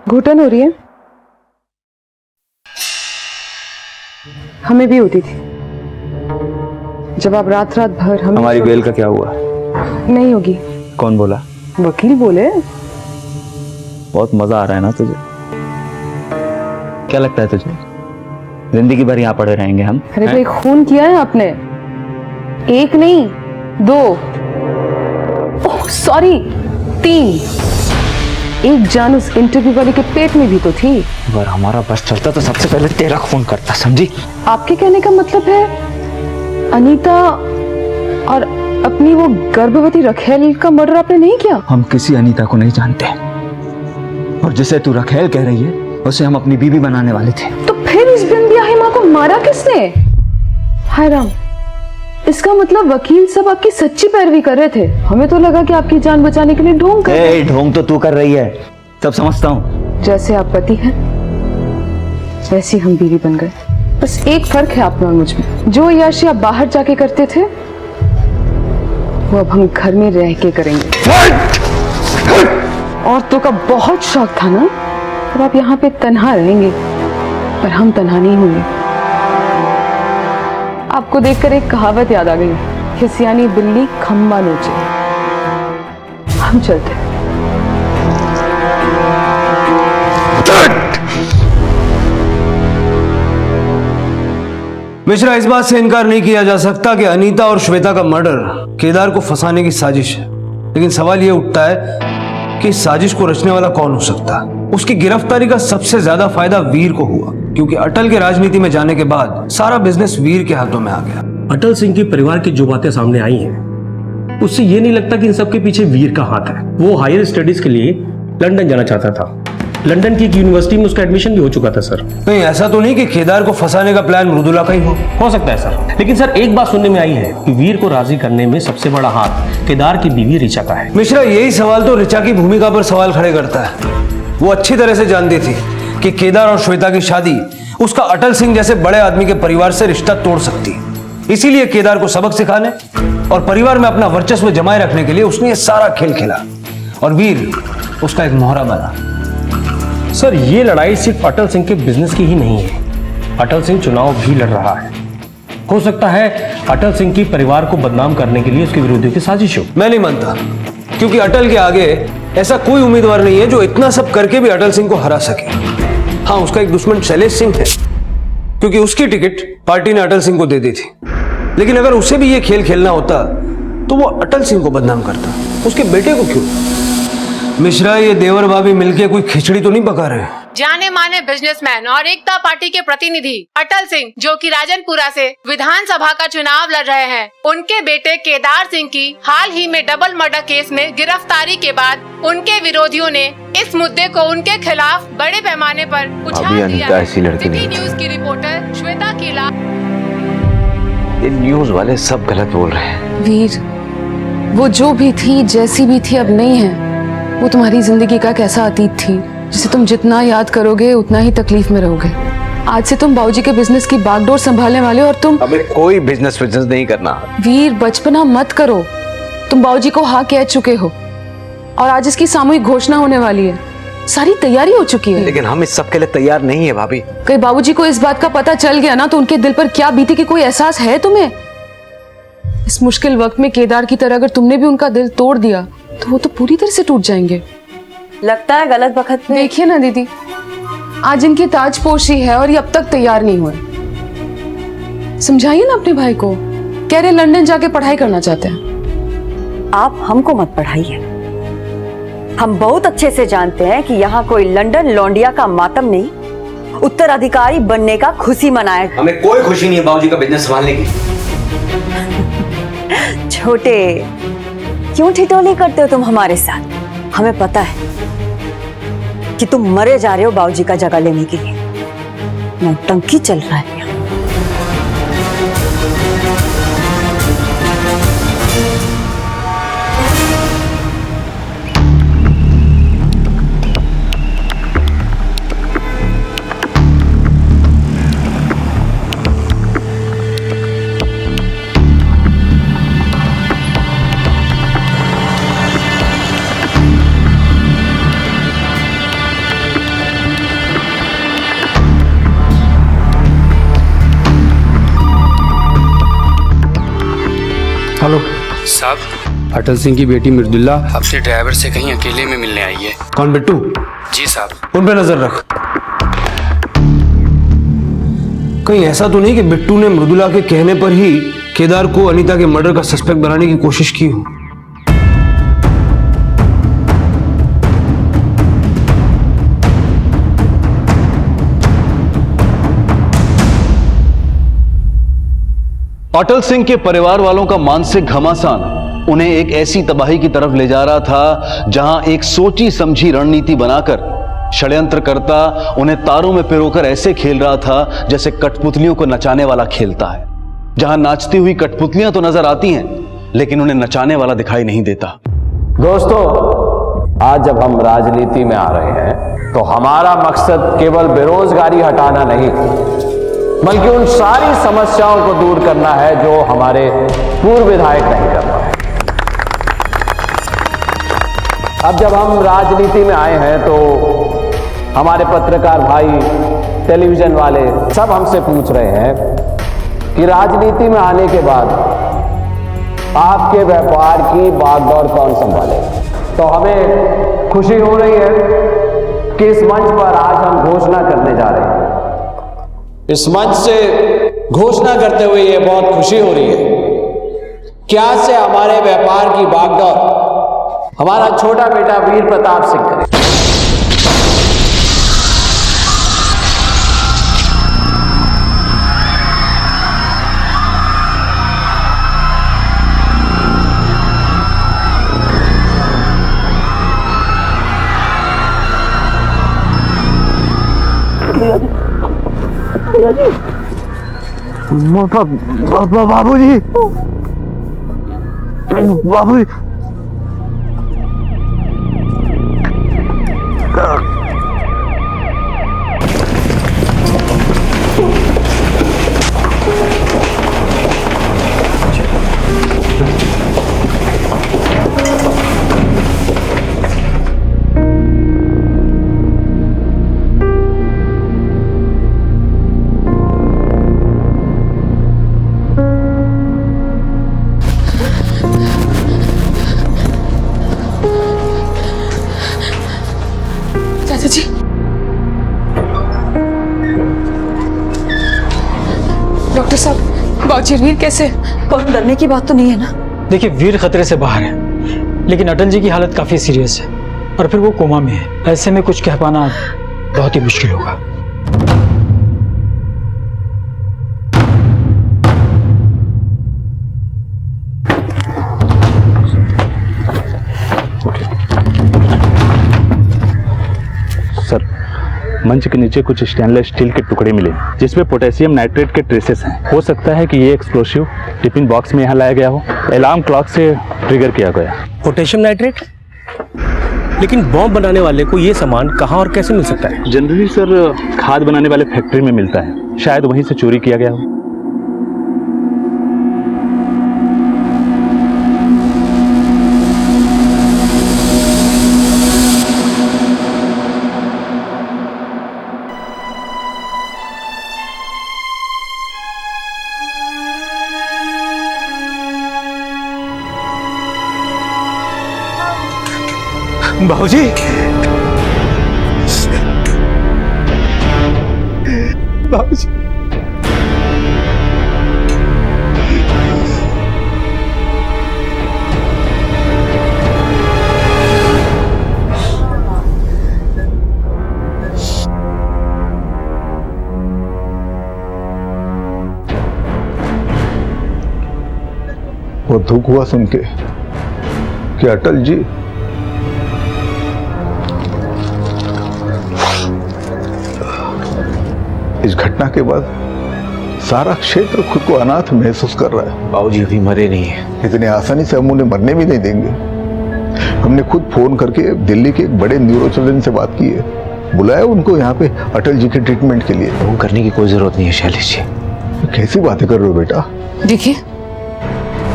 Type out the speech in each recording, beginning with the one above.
घुटन हो रही है? हमें भी होती थी जब आप रात रात भर हम। हमारी बेल का क्या हुआ? नहीं होगी। कौन बोला? वकील बोले। बहुत मजा आ रहा है ना तुझे? क्या लगता है तुझे जिंदगी भर यहाँ पड़े रहेंगे हम? अरे भाई, खून किया है आपने, एक नहीं 2, ओह सॉरी 3। एक जान उस इंटरव्यू वाले के पेट में भी तो थी। अगर हमारा बस चलता तो सबसे पहले तेरा खून करता, समझी? आपके कहने का मतलब है अनीता और अपनी वो गर्भवती रखेल का मर्डर आपने नहीं किया? हम किसी अनीता को नहीं जानते, और जिसे तू रखेल कह रही है उसे हम अपनी बीवी बनाने वाले थे। तो फिर इस बिंदिया माँ को मारा किसने? हाय राम, इसका मतलब वकील सब आपकी सच्ची पैरवी कर रहे थे। हमें तो लगा कि आपकी जान बचाने के लिए ढोंग कर रहे हैं। ढोंग तो तू कर रही है, सब समझता हूँ। जैसे आप पति हैं वैसी हम बीवी बन गए। बस एक फर्क है आप में और मुझ में, जो याशी आप बाहर जाके करते थे वो अब हम घर में रह के करेंगे। औरतों का बहुत शौक था ना, अब आप यहाँ पे तन्हा रहेंगे, पर हम तन्हा नहीं होंगे। आपको देखकर एक कहावत याद आ गई, खिसियानी बिल्ली खम्बा नोचे। हम चलते हैं। मिश्रा, इस बात से इनकार नहीं किया जा सकता कि अनीता और श्वेता का मर्डर केदार को फंसाने की साजिश है। लेकिन सवाल यह उठता है कि इस साजिश को रचने वाला कौन हो सकता है? उसकी गिरफ्तारी का सबसे ज्यादा फायदा वीर को हुआ, क्योंकि अटल के राजनीति में जाने के बाद सारा बिजनेस वीर के हाथों में आ गया। अटल सिंह के परिवार की जो बातें सामने आई हैं, उससे ये नहीं लगता कि इन सब के पीछे वीर का हाथ है। वो हायर स्टडीज के लिए लंदन जाना चाहता था। लंदन की एक यूनिवर्सिटी में उसका एडमिशन भी हो चुका था सर। नहीं, ऐसा तो नहीं कि केदार को फंसाने का प्लान मृदुला का ही हो सकता है सर, लेकिन सर एक बात सुनने में आई है कि वीर को राजी करने में सबसे बड़ा हाथ केदार की बीवी ऋचा का है। मिश्रा, यही सवाल तो ऋचा की भूमिका पर सवाल खड़े करता है। वो अच्छी तरह से जानती थी कि केदार और श्वेता की शादी उसका अटल सिंह जैसे बड़े आदमी के परिवार से रिश्ता तोड़ सकती है। इसीलिए केदार को सबक सिखाने और परिवार में अपना वर्चस्व जमाए रखने के लिए उसने ये सारा खेल खेला, और वीर उसका एक मोहरा बना। सर, ये लड़ाई सिर्फ अटल सिंह के बिजनेस की ही नहीं है। अटल सिंह चुनाव भी लड़ रहा है। हो सकता है अटल सिंह की परिवार को बदनाम करने के लिए उसके विरोधियों की साजिश हो। मैं नहीं मानता, क्योंकि अटल के आगे ऐसा कोई उम्मीदवार नहीं है जो इतना सब करके भी अटल सिंह को हरा सके। हाँ, उसका एक दुश्मन शैलेश सिंह है, क्योंकि उसकी टिकट पार्टी ने अटल सिंह को दे दी थी। लेकिन अगर उसे भी ये खेल खेलना होता तो वो अटल सिंह को बदनाम करता, उसके बेटे को क्यों? मिश्रा, ये देवर भाभी मिलके कोई खिचड़ी तो नहीं पका रहे? जाने माने बिजनेसमैन और एकता पार्टी के प्रतिनिधि अटल सिंह, जो कि राजनपुरा से विधानसभा का चुनाव लड़ रहे हैं, उनके बेटे केदार सिंह की हाल ही में डबल मर्डर केस में गिरफ्तारी के बाद उनके विरोधियों ने इस मुद्दे को उनके खिलाफ बड़े पैमाने पर उछाल दिया है। सिटी न्यूज की रिपोर्टर श्वेता कीला। ये न्यूज वाले सब गलत बोल रहे हैं। वीर, वो जो भी थी, जैसी भी थी, अब नहीं है। वो तुम्हारी जिंदगी का कैसा अतीत थी, जिसे तुम जितना याद करोगे उतना ही तकलीफ में रहोगे। आज से तुम बाबूजी के बिजनेस की बागडोर संभालने वाले हो, और तुम हमें कोई बिजनेस नहीं करना। वीर, बचपना मत करो। तुम बाबूजी को हाँ कह चुके हो, और आज इसकी सामूहिक घोषणा होने वाली है। सारी तैयारी हो चुकी है। लेकिन हम इस सब के लिए तैयार नहीं है भाभी। कहीं बाबूजी को इस बात का पता चल गया ना, तो उनके दिल पर क्या बीती की कोई एहसास है तुम्हें? इस मुश्किल वक्त में केदार की तरह अगर तुमने भी उनका दिल तोड़ दिया तो वो तो पूरी तरह से टूट जाएंगे। लगता है गलत वक्त में। देखिए ना दीदी, आज इनकी ताजपोशी है और ये अब तक तैयार नहीं हुए। समझाइए ना अपने भाई को, कह रहे लंदन जाके पढ़ाई करना चाहते हैं। आप हमको मत पढ़ाइए। हम बहुत अच्छे से जानते हैं कि यहाँ कोई लंदन लौंडिया का मातम नहीं, उत्तराधिकारी बनने का खुशी मनाए। हमें कोई खुशी नहीं है बाबूजी का बिजनेस संभालने की। छोटे, क्यों ठिठोली करते हो तुम हमारे साथ? हमें पता है कि तुम मरे जा रहे हो बाबूजी का जगह लेने के लिए। नौटंकी चल रहा है। हेलो साहब, अटल सिंह की बेटी मृदुला अपने ड्राइवर से कहीं अकेले में मिलने आई है। कौन बिट्टू? जी साहब। उन पे नजर रख। कहीं ऐसा तो नहीं कि बिट्टू ने मृदुला के कहने पर ही केदार को अनीता के मर्डर का सस्पेक्ट बनाने की कोशिश की हो? अटल सिंह के परिवार वालों का मानसिक घमासान उन्हें एक ऐसी तबाही की तरफ ले जा रहा था जहां एक सोची समझी रणनीति बनाकर षड्यंत्रकर्ता उन्हें तारों में पिरोकर ऐसे खेल रहा था जैसे कठपुतलियों को नचाने वाला खेलता है, जहां नाचती हुई कठपुतलियां तो नजर आती हैं लेकिन उन्हें नचाने वाला दिखाई नहीं देता। दोस्तों, आज जब हम राजनीति में आ रहे हैं तो हमारा मकसद केवल बेरोजगारी हटाना नहीं बल्कि उन सारी समस्याओं को दूर करना है जो हमारे पूर्व विधायक नहीं कर पाए। अब जब हम राजनीति में आए हैं तो हमारे पत्रकार भाई, टेलीविजन वाले सब हमसे पूछ रहे हैं कि राजनीति में आने के बाद आपके व्यापार की बागडोर कौन संभालेगा। तो हमें खुशी हो रही है कि इस मंच पर आज हम घोषणा करने जा रहे हैं। इस मंच से घोषणा करते हुए ये बहुत खुशी हो रही है कि आज से हमारे व्यापार की बागडोर हमारा छोटा बेटा वीर प्रताप सिंह करेगा। बाबूजी, बाबूजी, चाचा जी, डॉक्टर साहब, बाबूजी वीर कैसे है? और डरने की बात तो नहीं है ना? देखिए, वीर खतरे से बाहर है लेकिन अटल जी की हालत काफी सीरियस है और फिर वो कोमा में है। ऐसे में कुछ कह पाना बहुत ही मुश्किल होगा। सर, मंच के नीचे कुछ स्टेनलेस स्टील के टुकड़े मिले जिसमें पोटेशियम नाइट्रेट के ट्रेसेस हैं। हो सकता है कि ये एक्सप्लोसिव टिफिन बॉक्स में यहाँ लाया गया हो, अलार्म क्लॉक से ट्रिगर किया गया। Potassium nitrate? लेकिन बॉम्ब बनाने वाले को ये सामान कहाँ और कैसे मिल सकता है? जनरली सर, खाद बनाने वाले फैक्ट्री में मिलता है, शायद वहीं से चोरी किया गया हो। बाबूजी, बाबूजी, वो दुख हुआ सुन के कि अटल जी इस घटना के बाद सारा क्षेत्र खुद को अनाथ महसूस कर रहा है। बाबूजी अभी मरे नहीं है। इतनी आसानी से हम उन्हें मरने भी नहीं देंगे। हमने खुद फोन करके दिल्ली के एक बड़े न्यूरोसर्जन से बात की है, बुलाया उनको यहाँ पे अटल जी के ट्रीटमेंट के लिए। फोन करने की कोई जरूरत नहीं है शैलेश जी। कैसी बातें कर रहे हो बेटा? देखिए,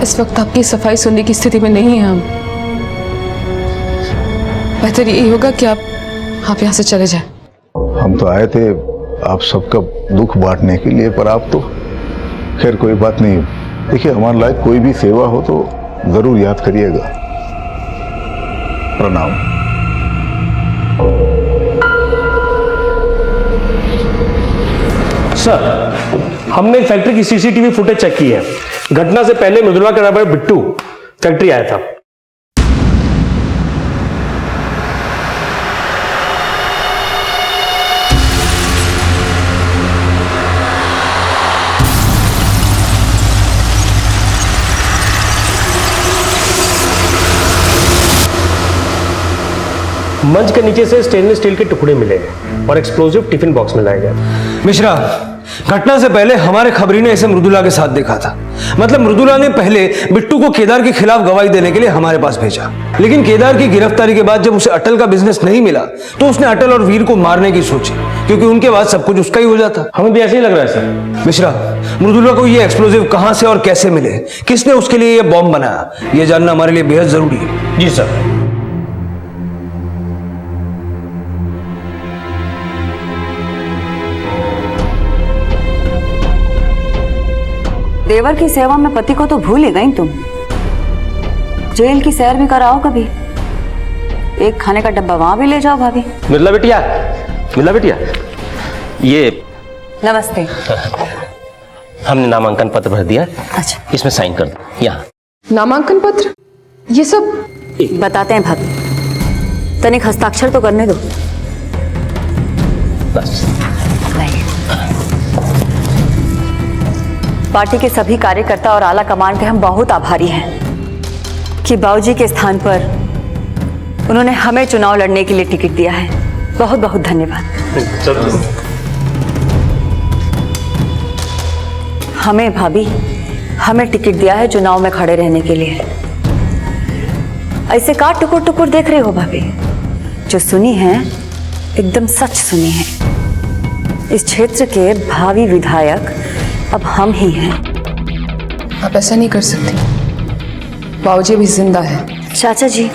इस वक्त आपकी सफाई सुनने की स्थिति में नहीं है हम। बेहतर यही होगा कि आप यहाँ से चले जाएं। हम तो आए थे आप सबका दुख बांटने के लिए, पर आप तो खैर कोई बात नहीं, देखिए, हमारे लायक कोई भी सेवा हो तो जरूर याद करिएगा। प्रणाम। सर, हमने फैक्ट्री की सीसीटीवी फुटेज चेक की है। घटना से पहले मृदुला का ड्राइवर बिट्टू फैक्ट्री आया था। मंच के नीचे से स्टेनलेस स्टील के टुकड़े मिले और एक्सप्लोजिव टिफिन बॉक्स में लाए गए। मिश्रा, घटना से पहले हमारे खबरी ने इसे मृदुला के साथ देखा था। मतलब मृदुला ने पहले बिट्टू को केदार के खिलाफ गवाही देने के लिए हमारे पास भेजा, लेकिन केदार की गिरफ्तारी के बाद जब उसे अटल का बिजनेस नहीं मिला तो उसने अटल और वीर को मारने की सोची, क्योंकि उनके बाद सब कुछ उसका ही हो जाता। हमें भी ऐसे ही लग रहा है सर। मिश्रा, मृदुला को ये एक्सप्लोजिव कहां से और कैसे मिले, किसने उसके लिए यह बॉम्ब बनाया, यह जानना हमारे लिए बेहद जरूरी है। जी सर। देवर की सेवा में पति को तो भूल ही गई तुम। जेल की सैर भी कराओ कभी, एक खाने का डब्बा वहां भी ले जाओ भाभी। मिला बिटिया, ये नमस्ते। हमने नामांकन पत्र भर दिया। अच्छा, इसमें साइन कर दो। यहाँ नामांकन पत्र, ये सब बताते हैं भाभी, तनिक हस्ताक्षर तो करने दो। बस। पार्टी के सभी कार्यकर्ता और आला कमान के हम बहुत आभारी हैं कि बाबूजी के स्थान पर उन्होंने हमें चुनाव लड़ने के लिए टिकट दिया है। बहुत बहुत धन्यवाद। हमें भाभी, हमें टिकट दिया है चुनाव में खड़े रहने के लिए। ऐसे का टुकुर टुकुर देख रहे हो भाभी? जो सुनी है एकदम सच सुनी है। इस क्षेत्र के भावी विधायक अब हम ही हैं। आप ऐसा नहीं कर सकती, बाबूजी भी जिंदा है। चाचा जी,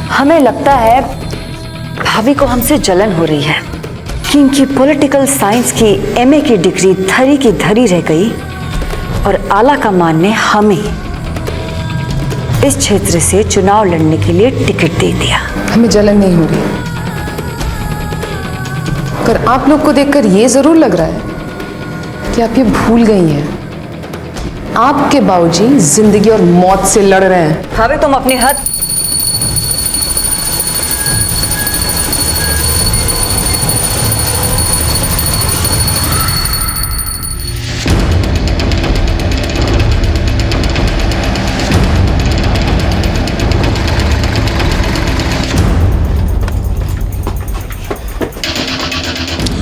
हमें लगता है भाभी को हमसे जलन हो रही है कि इनकी पॉलिटिकल साइंस की एमए की डिग्री धरी की धरी रह गई और आला कमान ने हमें इस क्षेत्र से चुनाव लड़ने के लिए टिकट दे दिया। हमें जलन नहीं हो रही, पर आप लोग को देखकर ये जरूर लग रहा है कि आप ये भूल गई हैं, आपके बाबूजी जिंदगी और मौत से लड़ रहे हैं। भाभी, तुम अपनी हद।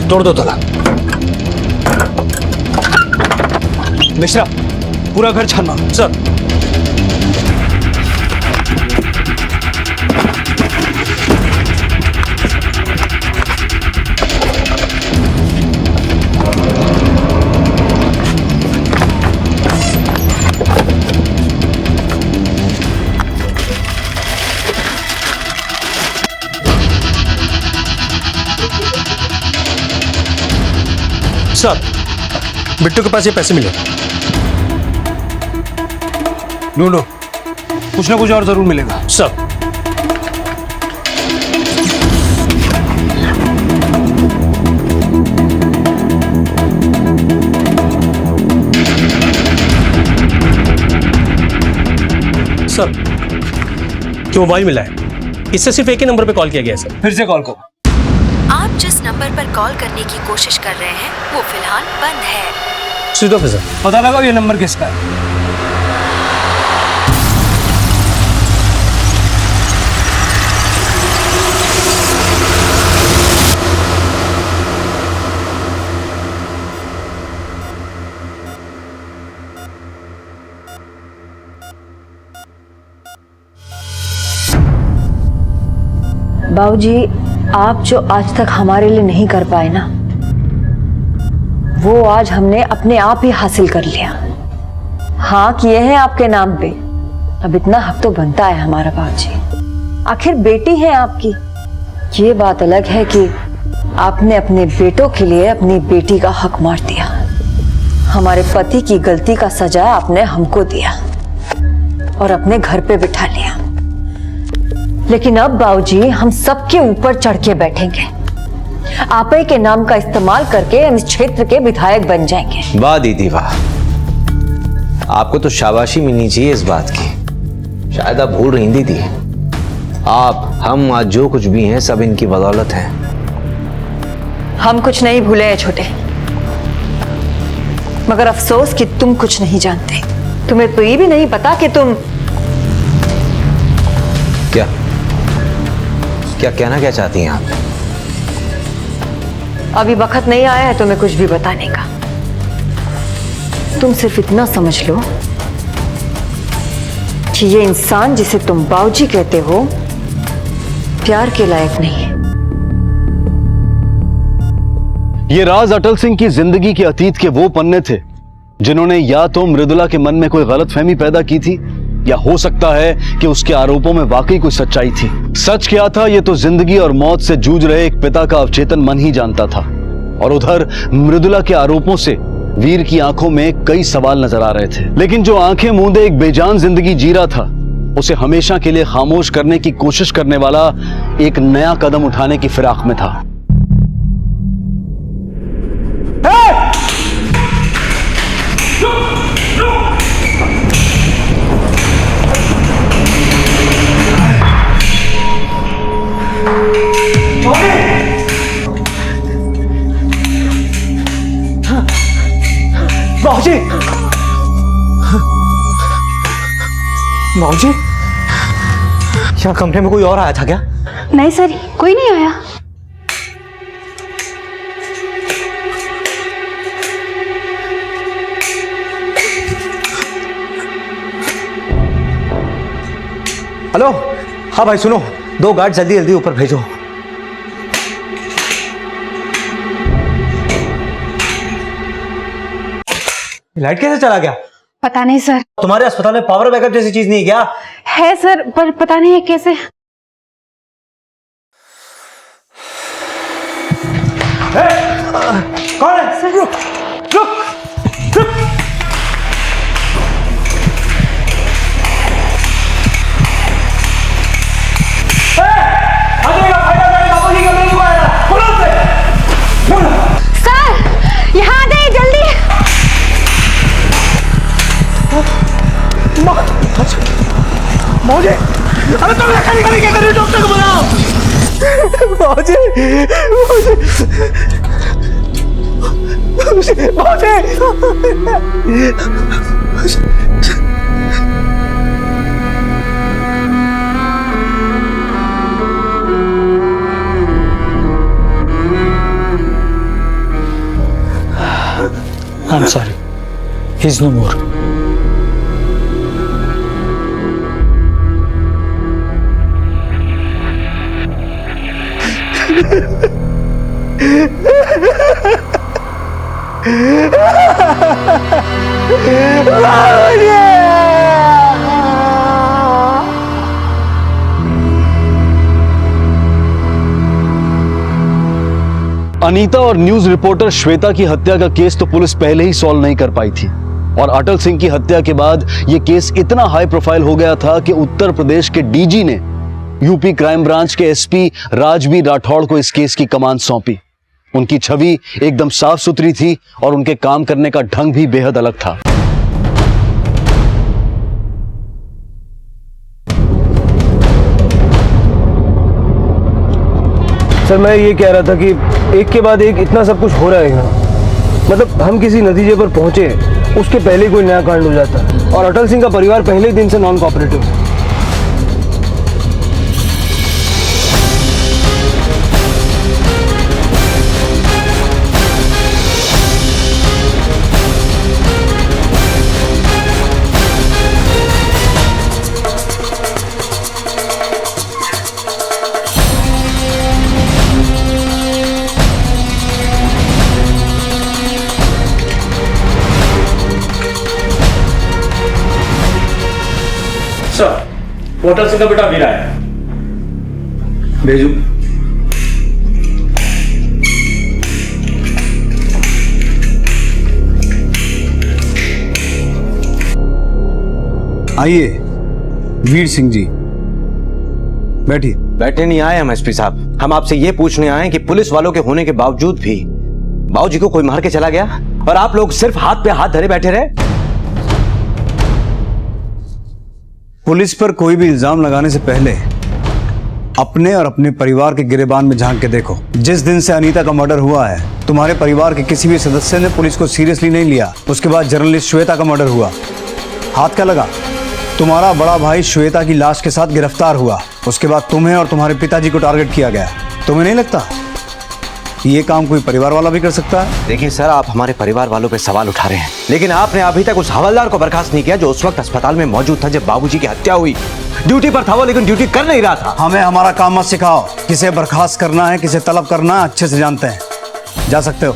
तोड़ दो ताला। मिश्रा, पूरा घर छानना। सर। सर, बिट्टू के पास ये पैसे मिले। ढूंढो, कुछ ना कुछ और जरूर मिलेगा। सर। सर, जो मोबाइल मिला है इससे सिर्फ एक ही नंबर पे कॉल किया गया है सर। फिर से कॉल करो। आप जिस नंबर पर कॉल करने की कोशिश कर रहे हैं वो फिलहाल बंद है। स्विच ऑफ है सर। पता लगाओ ये नंबर किसका है। बाबूजी, आप जो आज तक हमारे लिए नहीं कर पाए ना, वो आज हमने अपने आप ही हासिल कर लिया। हाँ, किए हैं आपके नाम पे। अब इतना हक तो बनता है हमारा बाबूजी। आखिर बेटी है आपकी। ये बात अलग है कि आपने अपने बेटों के लिए अपनी बेटी का हक मार दिया। हमारे पति की गलती का सजा आपने हमको दिया और अपने घर पे बिठा लिया, लेकिन अब बाबूजी हम सबके ऊपर चढ़ के बैठेंगे। आप ही के नाम का इस्तेमाल करके हम इस क्षेत्र के विधायक बन जाएंगे। वाह दीदी वाह, आपको तो शाबाशी मिलनी चाहिए इस बात की। शायद आप भूल रही दीदी, आप हम आज जो कुछ भी हैं सब इनकी बदौलत है। हम कुछ नहीं भूले हैं छोटे, मगर अफसोस कि तुम कुछ नहीं जानते। तुम्हें तो ये भी नहीं पता कि तुम क्या क्या कहना क्या चाहती हैं आप? अभी वक्त नहीं आया है तुम्हें कुछ भी बताने का। तुम सिर्फ इतना समझ लो कि ये इंसान जिसे तुम बाबूजी कहते हो प्यार के लायक नहीं है। ये राज अटल सिंह की जिंदगी के अतीत के वो पन्ने थे जिन्होंने या तो मृदुला के मन में कोई गलतफहमी पैदा की थी, या हो सकता है कि उसके आरोपों में वाकई कोई सच्चाई थी। सच क्या था ये तो जिंदगी और मौत से जूझ रहे एक पिता का अवचेतन मन ही जानता था। और उधर मृदुला के आरोपों से वीर की आंखों में कई सवाल नजर आ रहे थे, लेकिन जो आंखें मूंदे एक बेजान जिंदगी जी रहा था उसे हमेशा के लिए खामोश करने की कोशिश करने वाला एक नया कदम उठाने की फिराक में था। बाबूजी, बाबूजी, यहाँ कमरे में कोई और आया था क्या? नहीं सर, कोई नहीं आया। हेलो, हाँ भाई सुनो, 2 गार्ड जल्दी जल्दी ऊपर भेजो। लाइट कैसे चला गया? पता नहीं सर। तुम्हारे अस्पताल में पावर बैकअप जैसी चीज नहीं है क्या? है सर, पर पता नहीं है कैसे। कौन है? सर रुक रुक रुक। सर यहाँ आ जाइए जल्दी। मौजे, अरे तुम यहाँ खड़ी क्या कर रही हो? डॉक्टर को बुलाओ। मौजे, मौजे, I'm sorry. He's no more. Anita और न्यूज रिपोर्टर श्वेता की हत्या का केस तो पुलिस पहले ही सॉल्व नहीं कर पाई थी, और अटल सिंह की हत्या के बाद यह केस इतना हाई प्रोफाइल हो गया था कि उत्तर प्रदेश के डीजी ने यूपी क्राइम ब्रांच के एसपी राजबीर राठौड़ को इस केस की कमान सौंपी। उनकी छवि एकदम साफ सुथरी थी और उनके काम करने का ढंग भी बेहद अलग था। सर मैं ये कह रहा था कि एक के बाद एक इतना सब कुछ हो रहा है यहाँ, मतलब हम किसी नतीजे पर पहुंचे उसके पहले ही कोई नया कांड हो जाता है, और अटल सिंह का परिवार पहले ही दिन से नॉन कोऑपरेटिव है। सर, होटल सिंह का बेटा वीरा है। भेजू। आइए वीर सिंह जी, बैठिए। बैठे नहीं आए हम एसपी साहब, हम आपसे ये पूछने आए कि पुलिस वालों के होने के बावजूद भी बाबूजी को कोई मार के चला गया और आप लोग सिर्फ हाथ पे हाथ धरे बैठे रहे। पुलिस पर कोई भी इल्जाम लगाने से पहले अपने और अपने परिवार के गिरेबान में झांक के देखो। जिस दिन से अनीता का मर्डर हुआ है, तुम्हारे परिवार के किसी भी सदस्य ने पुलिस को सीरियसली नहीं लिया। उसके बाद जर्नलिस्ट श्वेता का मर्डर हुआ, हाथ क्या लगा? तुम्हारा बड़ा भाई श्वेता की लाश के साथ गिरफ्तार हुआ। उसके बाद तुम्हें और तुम्हारे पिताजी को टारगेट किया गया। तुम्हें नहीं लगता ये काम कोई परिवार वाला भी कर सकता है? देखिए सर, आप हमारे परिवार वालों पे सवाल उठा रहे हैं, लेकिन आपने अभी तक उस हवलदार को बर्खास्त नहीं किया जो उस वक्त अस्पताल में मौजूद था जब बाबूजी की हत्या हुई। ड्यूटी पर था वो, लेकिन ड्यूटी कर नहीं रहा था। हमें हमारा काम मत सिखाओ। किसे बर्खास्त करना है, किसे तलब करना है, अच्छे से जानते हैं। जा सकते हो।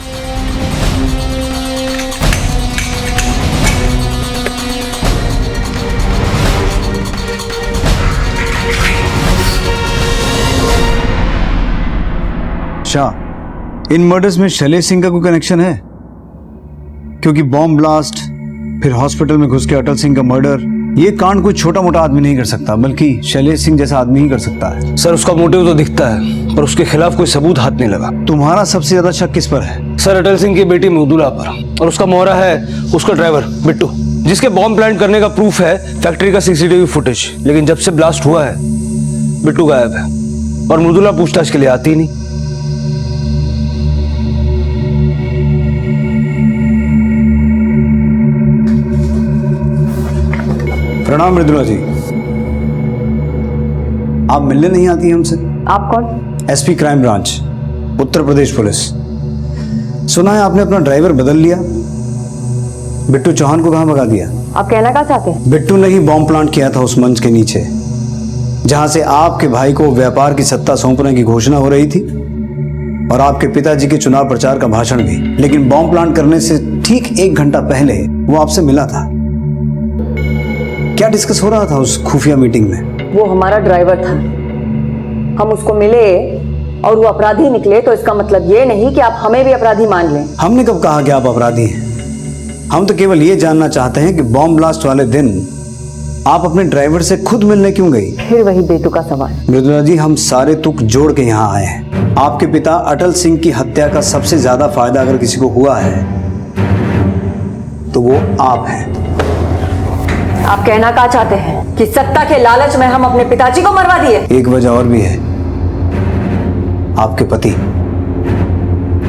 शाह, इन मर्डर्स में शैलेश सिंह का कोई कनेक्शन है? क्योंकि बॉम्ब ब्लास्ट, फिर हॉस्पिटल में घुस के अटल सिंह का मर्डर, ये कांड कोई छोटा मोटा आदमी नहीं कर सकता, बल्कि शैलेश सिंह जैसा आदमी ही कर सकता है। सर, उसका मोटिव तो दिखता है, पर उसके खिलाफ कोई सबूत हाथ नहीं लगा। तुम्हारा सबसे ज्यादा शक किस पर है? सर, अटल सिंह की बेटी मृदुला पर, और उसका मोहरा है उसका ड्राइवर बिट्टू, जिसके बॉम्ब प्लांट करने का प्रूफ है फैक्ट्री का सीसीटीवी फुटेज। लेकिन जब से ब्लास्ट हुआ है, बिट्टू गायब है और मृदुला पूछताछ के लिए आती नहीं। प्रणाम मृदुला जी, आप मिलने नहीं आती हैं हमसे? आप कौन? SP crime branch, Uttar Pradesh police. सुना है आपने अपना ड्राइवर बदल लिया, बिट्टू चौहान को कहां भगा दिया? आप कहना क्या चाहते हैं? बिट्टू ने ही बॉम्ब प्लांट किया था उस मंच के नीचे, जहां से आपके भाई को व्यापार की सत्ता सौंपने की घोषणा हो रही थी और आपके पिताजी के चुनाव प्रचार का भाषण भी। लेकिन बॉम्ब प्लांट करने से ठीक 1 घंटा पहले वो आपसे मिला था। क्या डिस्कस हो रहा था उस खुफिया मीटिंग में? वो हमारा ड्राइवर था, हम उसको मिले और वो अपराधी निकले, तो इसका मतलब ये नहीं कि आप हमें भी अपराधी मान लें। हमने कब कहा कि आप अपराधी हैं? हम तो केवल ये जानना चाहते हैं कि बॉम्ब ब्लास्ट वाले दिन आप अपने ड्राइवर से खुद मिलने क्यों गई? फिर वही बेतुका का सवाल। मृदुला जी, हम सारे तुक जोड़ के यहाँ आए हैं। आपके पिता अटल सिंह की हत्या का सबसे ज्यादा फायदा अगर किसी को हुआ है तो वो आप हैं। आप कहना क्या चाहते हैं कि सत्ता के लालच में हम अपने पिताजी को मरवा दिए? एक वजह और भी है, आपके पति।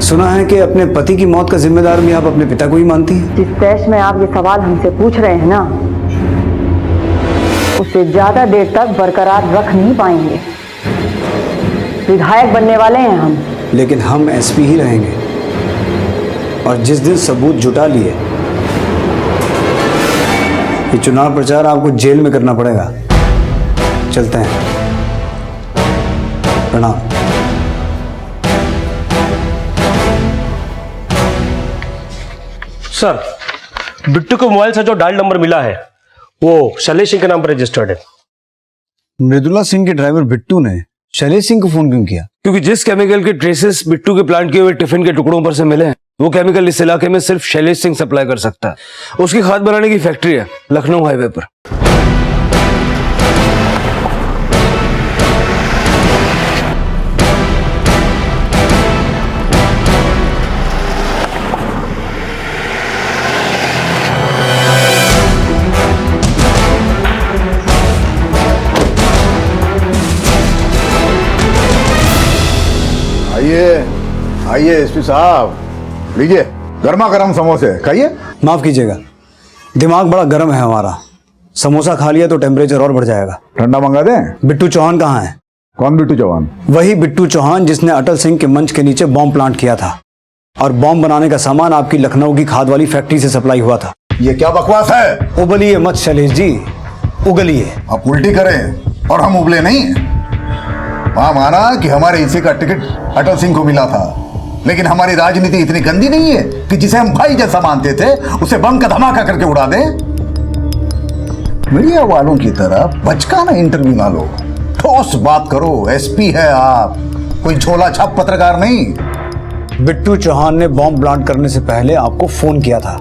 सुना है कि अपने पति की मौत का जिम्मेदार भी आप अपने पिता को ही मानती हैं। जिस तैश में आप ये सवाल हमसे पूछ रहे हैं ना, उसे ज्यादा देर तक बरकरार रख नहीं पाएंगे। विधायक बनने वाले हैं हम। लेकिन हम एसपी ही रहेंगे, और जिस दिन सबूत जुटा लिए ये चुनाव प्रचार आपको जेल में करना पड़ेगा। चलते हैं, प्रणाम। सर, बिट्टू के मोबाइल से जो डायल नंबर मिला है वो शैलेश सिंह के नाम पर रजिस्टर्ड है। मृदुला सिंह के ड्राइवर बिट्टू ने शैलेश सिंह को फोन क्यों किया? क्योंकि जिस केमिकल के ट्रेसेस बिट्टू के प्लांट किए हुए टिफिन के टुकड़ों पर से मिले हैं, वो केमिकल इस इलाके में सिर्फ शैलेश सिंह सप्लाई कर सकता है। उसकी खाद बनाने की फैक्ट्री है लखनऊ हाईवे पर। आइए एसपी साहब, लीजिए गर्मा गर्म समोसे खाइए। माफ कीजिएगा, दिमाग बड़ा गर्म है हमारा। समोसा खा लिया तो टेम्परेचर और बढ़ जाएगा। ठंडा मंगा दें? बिट्टू चौहान कहाँ है? कौन बिट्टू चौहान? वही बिट्टू चौहान जिसने अटल सिंह के मंच के नीचे बॉम्ब प्लांट किया था, और बॉम्ब बनाने का सामान आपकी लखनऊ की खाद वाली फैक्ट्री से सप्लाई हुआ था। ये क्या बकवास है? उबलिए मत शैलेश जी, उगलिए। आप उल्टी करें और हम उबले नहीं। वहां माना कि हमारे हिस्से का टिकट अटल सिंह को मिला था, लेकिन हमारी राजनीति इतनी गंदी नहीं है कि जिसे हम भाई जैसा मानते थे उसे बम का धमाका करके उड़ा दें। मीडिया वालों की तरह बचकाना इंटरव्यू ना लो, ठोस बात करो। एसपी है आप, कोई झोला छाप पत्रकार नहीं। बिट्टू चौहान ने बॉम्ब प्लांट करने से पहले आपको फोन किया था,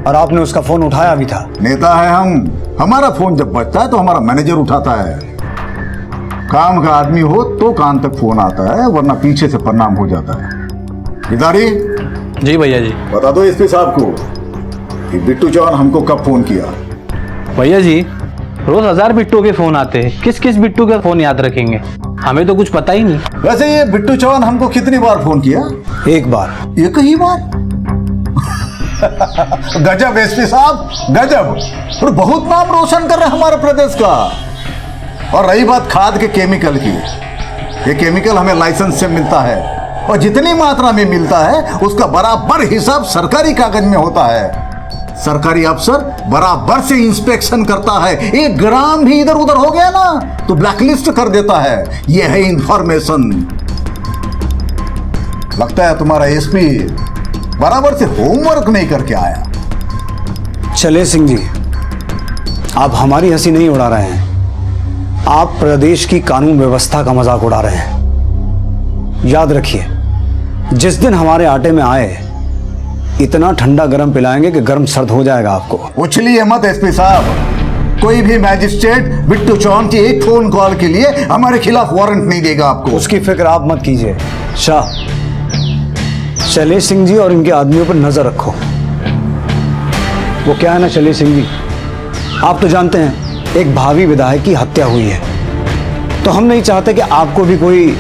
और आपने उसका फोन उठाया भी था। नेता है हम, हमारा फोन जब बजता है तो हमारा मैनेजर उठाता है। काम का आदमी हो तो कान तक फोन आता है, वरना पीछे से प्रणाम हो जाता है। गिरधारी जी भैया जी। बता दो एसपी साहब को कि बिट्टू चौहान हमको कब फोन किया। भैया जी रोज 1000 बिट्टू के फोन आते हैं, किस किस बिट्टू का फोन याद रखेंगे, हमें तो कुछ पता ही नहीं। वैसे ये बिट्टू चौहान हमको कितनी बार फोन किया? एक बार। एक ही बार? गजब एसपी साहब, गजब। और बहुत नाम रोशन कर रहे हैं हमारे प्रदेश का। और रही बात खाद के केमिकल की, ये केमिकल हमें लाइसेंस से मिलता है और जितनी मात्रा में मिलता है उसका बराबर हिसाब सरकारी कागज में होता है। सरकारी अफसर बराबर से इंस्पेक्शन करता है, 1 ग्राम भी इधर उधर हो गया ना तो ब्लैकलिस्ट कर देता है। यह है इंफॉर्मेशन। लगता है तुम्हारा एसपी बराबर से होमवर्क नहीं करके आया। चले सिंह जी, आप हमारी हंसी नहीं उड़ा रहे हैं, आप प्रदेश की कानून व्यवस्था का मजाक उड़ा रहे हैं। याद रखिए, जिस दिन हमारे आटे में आए इतना ठंडा गरम पिलाएंगे कि गरम सर्द हो जाएगा आपको। उछलिए मत एसपी साहब, कोई भी मैजिस्ट्रेट बिट्टू चौहान की एक फोन कॉल के लिए हमारे खिलाफ वारंट नहीं देगा आपको। उसकी फिक्र आप मत कीजिए शाह। शैलेश सिंह जी और इनके आदमियों पर नजर रखो। वो क्या है ना शैलेश सिंह जी, आप तो जानते हैं एक भावी विधायक की हत्या हुई है, तो हम नहीं चाहते कि आपको भी कोई,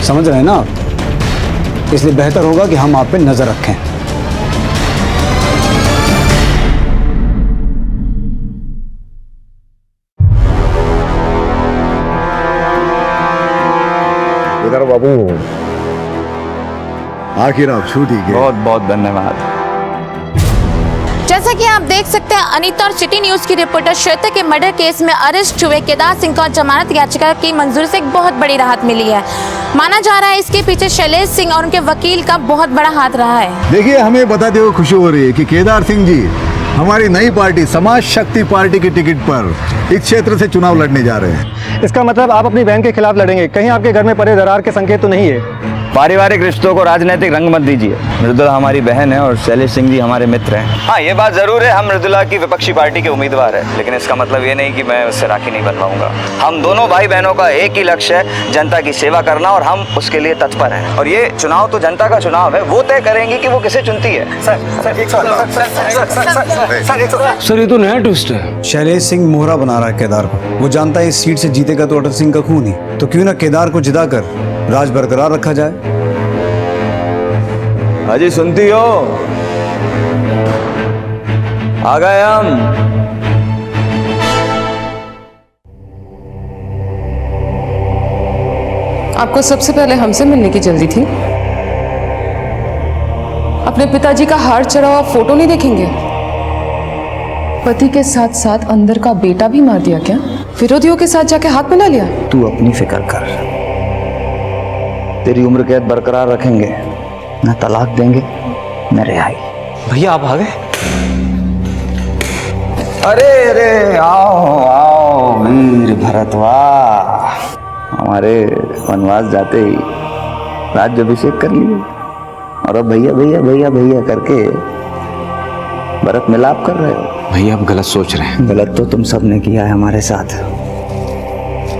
समझ रहे हैं ना आप, इसलिए बेहतर होगा कि हम आप पे नजर रखें। इधर बाबू, आखिर आप छूटी गए। बहुत बहुत धन्यवाद। जैसा कि आप देख सकते हैं, अनीता और सिटी न्यूज की रिपोर्टर श्वेता के मर्डर केस में अरेस्ट हुए केदार सिंह को जमानत याचिका की मंजूरी से एक बहुत बड़ी राहत मिली है। माना जा रहा है इसके पीछे शैलेश सिंह और उनके वकील का बहुत बड़ा हाथ रहा है। देखिए, हमें बताते हुए खुशी हो रही है कि केदार सिंह जी हमारी नई पार्टी समाज शक्ति पार्टी की टिकट पर इस क्षेत्र से चुनाव लड़ने जा रहे हैं। इसका मतलब आप अपनी बहन के खिलाफ लड़ेंगे। कहीं आपके घर में पड़े दरार के संकेत तो नहीं है? पारिवारिक रिश्तों को राजनीतिक रंग मत दीजिए। मृदुला हमारी बहन है और शैलेश सिंह जी हमारे मित्र हैं। हाँ, ये बात जरूर है, हम मृदुला की विपक्षी पार्टी के उम्मीदवार है, लेकिन इसका मतलब ये नहीं कि मैं उससे राखी नहीं बनवाऊंगा। हम दोनों भाई बहनों का एक ही लक्ष्य है, जनता की सेवा करना, और हम उसके लिए तत्पर हैं। और ये चुनाव तो जनता का चुनाव है, वो तय करेंगी कि वो किसे चुनती है। सर ये तो नया ट्विस्ट है। शैलेश सिंह मोहरा बना रहा है केदार को। वो जानता है इस सीट से जीतेगा तो अटल सिंह का खून ही, तो क्यों ना केदार को जिताकर राज बरकरार रखा जाए। अजी सुनती हो, आ गए हम। आपको सबसे पहले हमसे मिलने की जल्दी थी। अपने पिताजी का हार चढ़ा हुआ फोटो नहीं देखेंगे? पति के साथ साथ अंदर का बेटा भी मार दिया क्या? विरोधियों के साथ जाके हाथ मिला लिया? तू अपनी फिक्र कर, तेरी उम्र कैद बरकरार रखेंगे, न तलाक देंगे न रिहाई। भैया आप आ गए? अरे अरे आओ आओ वीर भरतवाह, हमारे वनवास जाते ही राज्याभिषेक कर लिए और अब भैया भैया भैया भैया करके भरत मिलाप कर रहे हो। भैया आप गलत सोच रहे हैं। गलत तो तुम सब ने किया है हमारे साथ।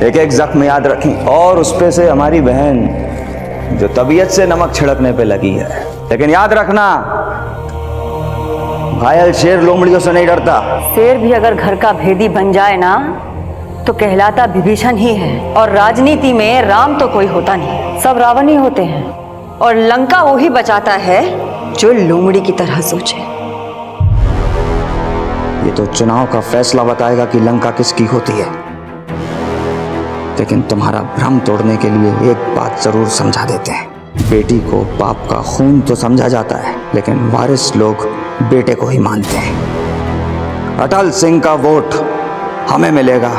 एक एक जख्म याद रखें, और उस पे से हमारी बहन जो तबीयत से नमक छिड़कने पे लगी है। लेकिन याद रखना, घायल शेर लोमड़ियों से नहीं डरता। शेर भी अगर घर का भेदी बन जाए ना तो कहलाता विभीषण ही है। और राजनीति में राम तो कोई होता नहीं, सब रावण ही होते हैं। और लंका वो ही बचाता है जो लोमड़ी की तरह सोचे। ये तो चुनाव का फैसला बताएगा कि लंका किसकी होती है, लेकिन तुम्हारा भ्रम तोड़ने के लिए एक बात जरूर समझा देते हैं। बेटी को बाप का खून तो समझा जाता है, लेकिन वारिस लोग बेटे को ही मानते हैं। अटल सिंह का वोट हमें मिलेगा,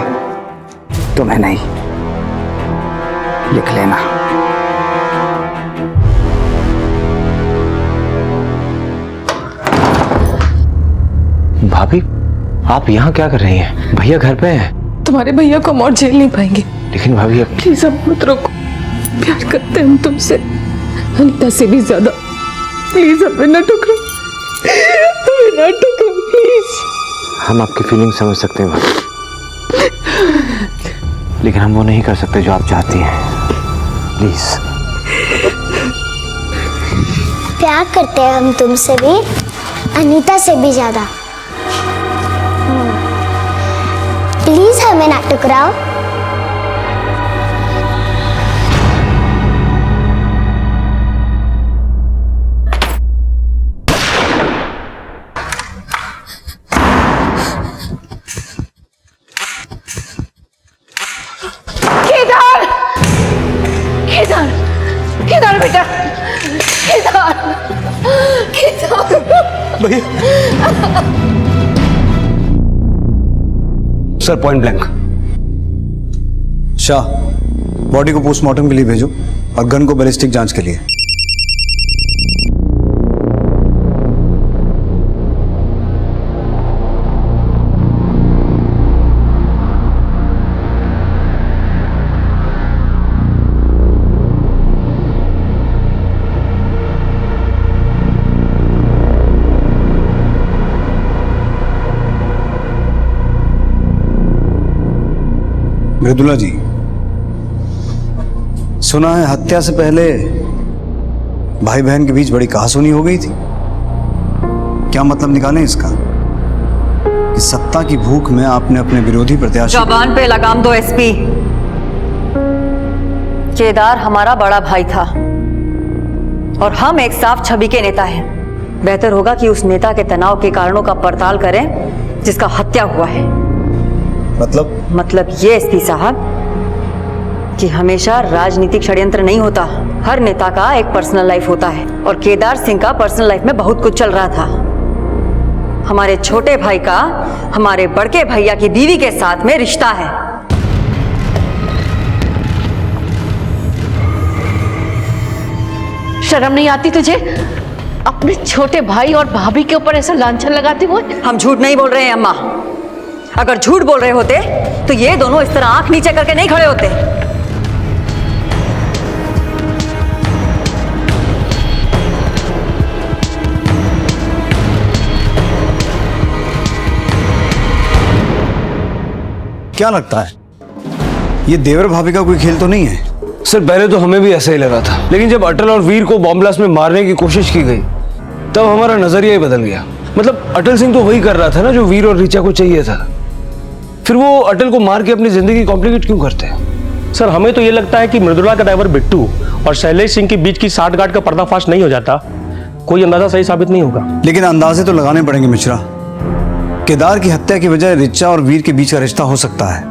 तुम्हें नहीं। लिख लेना। भाभी आप यहाँ क्या कर रही हैं? भैया घर पे हैं। तुम्हारे भैया को हम और झेल नहीं पाएंगे। लेकिन भाभी अब प्लीज अब मत रोको, प्यार करते हैं हम तुमसे, अनीता से भी ज्यादा। प्लीज हमें न ठुकराओ, हमें नाटक करो प्लीज। हम आपकी फीलिंग समझ सकते हैं भाभी, लेकिन हम वो नहीं कर सकते जो आप चाहती हैं। प्लीज। प्यार करते हैं हम तुमसे भी, अनीता से भी ज्यादा। प्लीज हमें ना टकराओ। केदार, केदार, केदार बेटा, Kedar, Kedar. Sir point blank. Shah, body को पोस्टमार्टम के लिए भेजो और गन को बैलिस्टिक जांच के लिए। मृदुला जी, सुना है हत्या से पहले भाई बहन के बीच बड़ी कहासुनी हो गई थी। क्या मतलब निकालें इसका कि सत्ता की भूख में आपने अपने विरोधी प्रत्याशी। जबान पे लगाम दो एसपी। केदार हमारा बड़ा भाई था और हम एक साफ छवि के नेता हैं। बेहतर होगा कि उस नेता के तनाव के कारणों का पड़ताल करें जिसका हत्या हुआ है। मतलब ये एसपी साहब कि हमेशा राजनीतिक षड्यंत्र नहीं होता। हर नेता का एक पर्सनल लाइफ होता है और केदार सिंह का पर्सनल लाइफ में बहुत कुछ चल रहा था। हमारे छोटे भाई का हमारे बड़के भैया की बीवी के साथ में रिश्ता है। शर्म नहीं आती तुझे अपने छोटे भाई और भाभी के ऊपर ऐसा लांछन लगाते हुए? हम झूठ नहीं बोल रहे हैं अम्मा। अगर झूठ बोल रहे होते तो ये दोनों इस तरह आंख नीचे करके नहीं खड़े होते। क्या लगता है ये देवर भाभी का कोई खेल तो नहीं है? सर पहले तो हमें भी ऐसा ही लगा था, लेकिन जब अटल और वीर को बॉम्ब ब्लास्ट में मारने की कोशिश की गई तब हमारा नजरिया ही बदल गया। मतलब अटल सिंह तो वही कर रहा था ना जो वीर और ऋचा को चाहिए था, फिर वो अटल को मार के अपनी जिंदगी कॉम्प्लिकेट क्यों करते हैं? सर हमें तो ये लगता है कि मृदुला का ड्राइवर बिट्टू और शैलेश सिंह के बीच की साठगांठ का पर्दाफाश नहीं हो जाता, कोई अंदाजा सही साबित नहीं होगा। लेकिन अंदाजे तो लगाने पड़ेंगे मिश्रा। केदार की हत्या की वजह ऋचा और वीर के बीच का रिश्ता हो सकता है,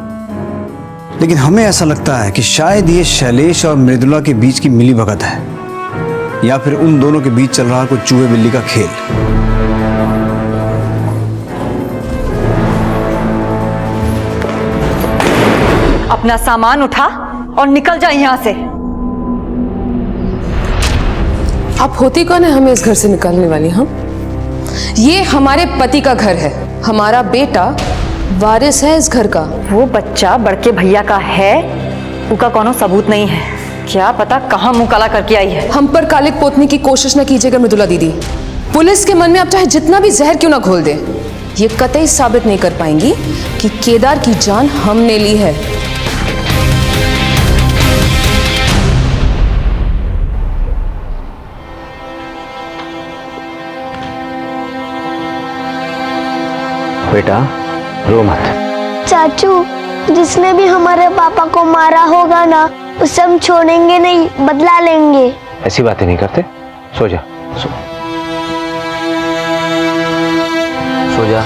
लेकिन हमें ऐसा लगता है कि शायद ये शैलेश और मृदुला के बीच की मिलीभगत है, या फिर उन दोनों के बीच चल रहा कोई चूहे बिल्ली का खेल। अपना सामान उठा और निकल जा यहाँ से। आप होती कौन है हमें इस घर से निकालने वाली? हम ये हमारे पति का घर है, हमारा बेटा वारिस है इस घर का। वो बच्चा बड़के भैया का है, उसका कोनो सबूत नहीं है। क्या पता कहाँ मुंह काला करके आई है। हम पर कालिक पोतने की कोशिश न कीजिएगा मृदुला दीदी। पुलिस के मन में आप चाहे जितना भी जहर क्यों ना घोल दे, ये कतई साबित नहीं कर पाएंगी कि केदार की जान हमने ली है। बेटा रो मत। चाचू, जिसने भी हमारे पापा को मारा होगा ना, उसे हम छोड़ेंगे नहीं, बदला लेंगे। ऐसी बातें नहीं करते। सो जा, सो जा।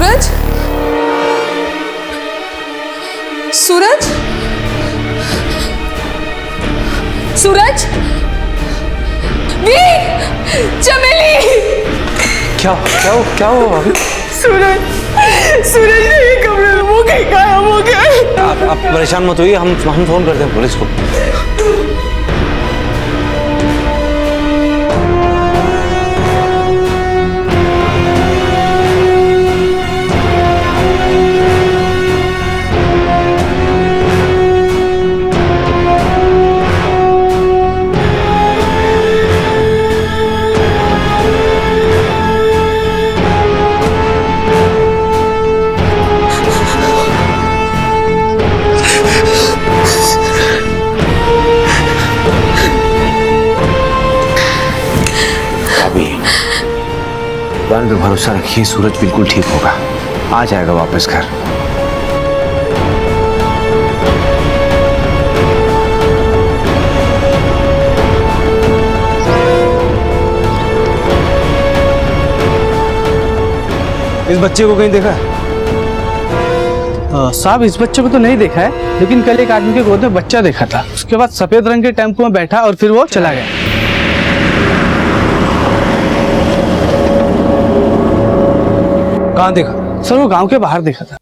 सूरज, सूरज, सूरज, वीर, चमेली। क्या हुआ भाभी? सूरज, सूरज ने ये कमरे में वो कहीं गायब हो गया। आप परेशान मत होइए, हम फोन करते हैं पुलिस को। भगवान पे भरोसा रखिए, सूरज बिल्कुल ठीक होगा, आ जाएगा वापस घर। इस बच्चे को कहीं देखा है? साहब इस बच्चे को तो नहीं देखा है, लेकिन कल एक आदमी के गोद में बच्चा देखा था। उसके बाद सफेद रंग के टेम्पो में बैठा और फिर वो चला गया। कहाँ देखा? सर वो गांव के बाहर देखा था।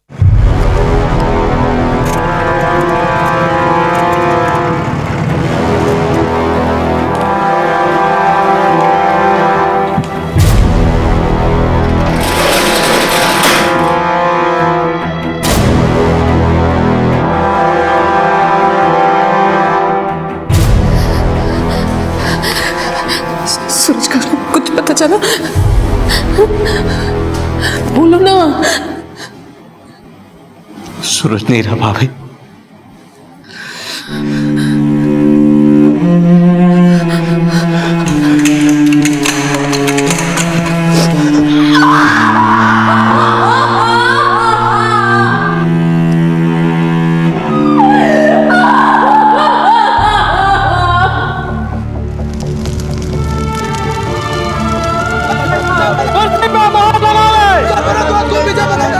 सूरज का कुछ पता चला? बोलो ना। सूरज नहीं रहा भाभी।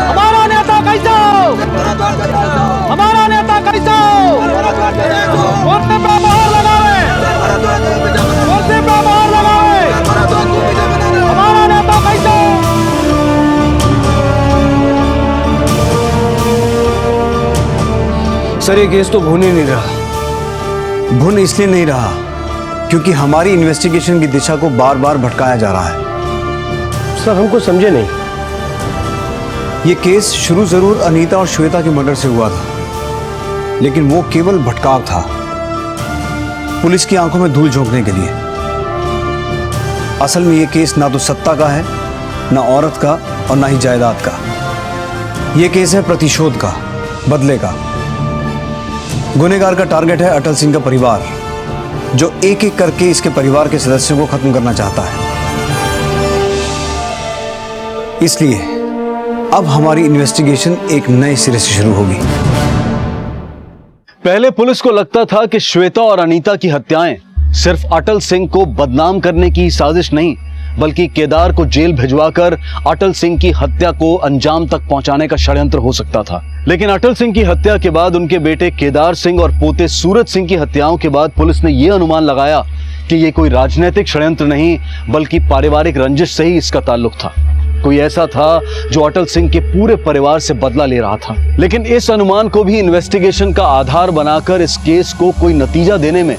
हमारा नेता कैसा हमारा नेता कैसा। सर ये केस तो भुन ही नहीं रहा। भुन इसलिए नहीं रहा क्योंकि हमारी इन्वेस्टिगेशन की दिशा को बार बार भटकाया जा रहा है। सर हमको समझे नहीं। ये केस शुरू जरूर अनीता और श्वेता के मर्डर से हुआ था, लेकिन वो केवल भटकाव था, पुलिस की आंखों में धूल झोंकने के लिए। असल में ये केस ना तो सत्ता का है, ना औरत का और ना ही जायदाद का। ये केस है प्रतिशोध का, बदले का। गुनहगार का टारगेट है अटल सिंह का परिवार, जो एक एक करके इसके परिवार के सदस्यों को खत्म करना चाहता है। इसलिए अब हमारी इन्वेस्टिगेशन एक नए सिरे से शुरू होगी। पहले पुलिस को लगता था कि श्वेता और अनीता की हत्याएं सिर्फ अटल सिंह को बदनाम करने की साजिश नहीं, बल्कि केदार को जेल भिजवाकर अटल सिंह की हत्या को अंजाम तक पहुंचाने का षड्यंत्र हो सकता था। लेकिन अटल सिंह की हत्या के बाद उनके बेटे केदार सिंह और पोते सूरज सिंह की हत्याओं के बाद पुलिस ने यह अनुमान लगाया कि यह कोई राजनीतिक षड्यंत्र नहीं, बल्कि पारिवारिक रंजिश से ही इसका ताल्लुक था। कोई ऐसा था जो अटल सिंह के पूरे परिवार से बदला ले रहा था। लेकिन इस अनुमान को भी इन्वेस्टिगेशन का आधार बनाकर इस केस को कोई नतीजा देने में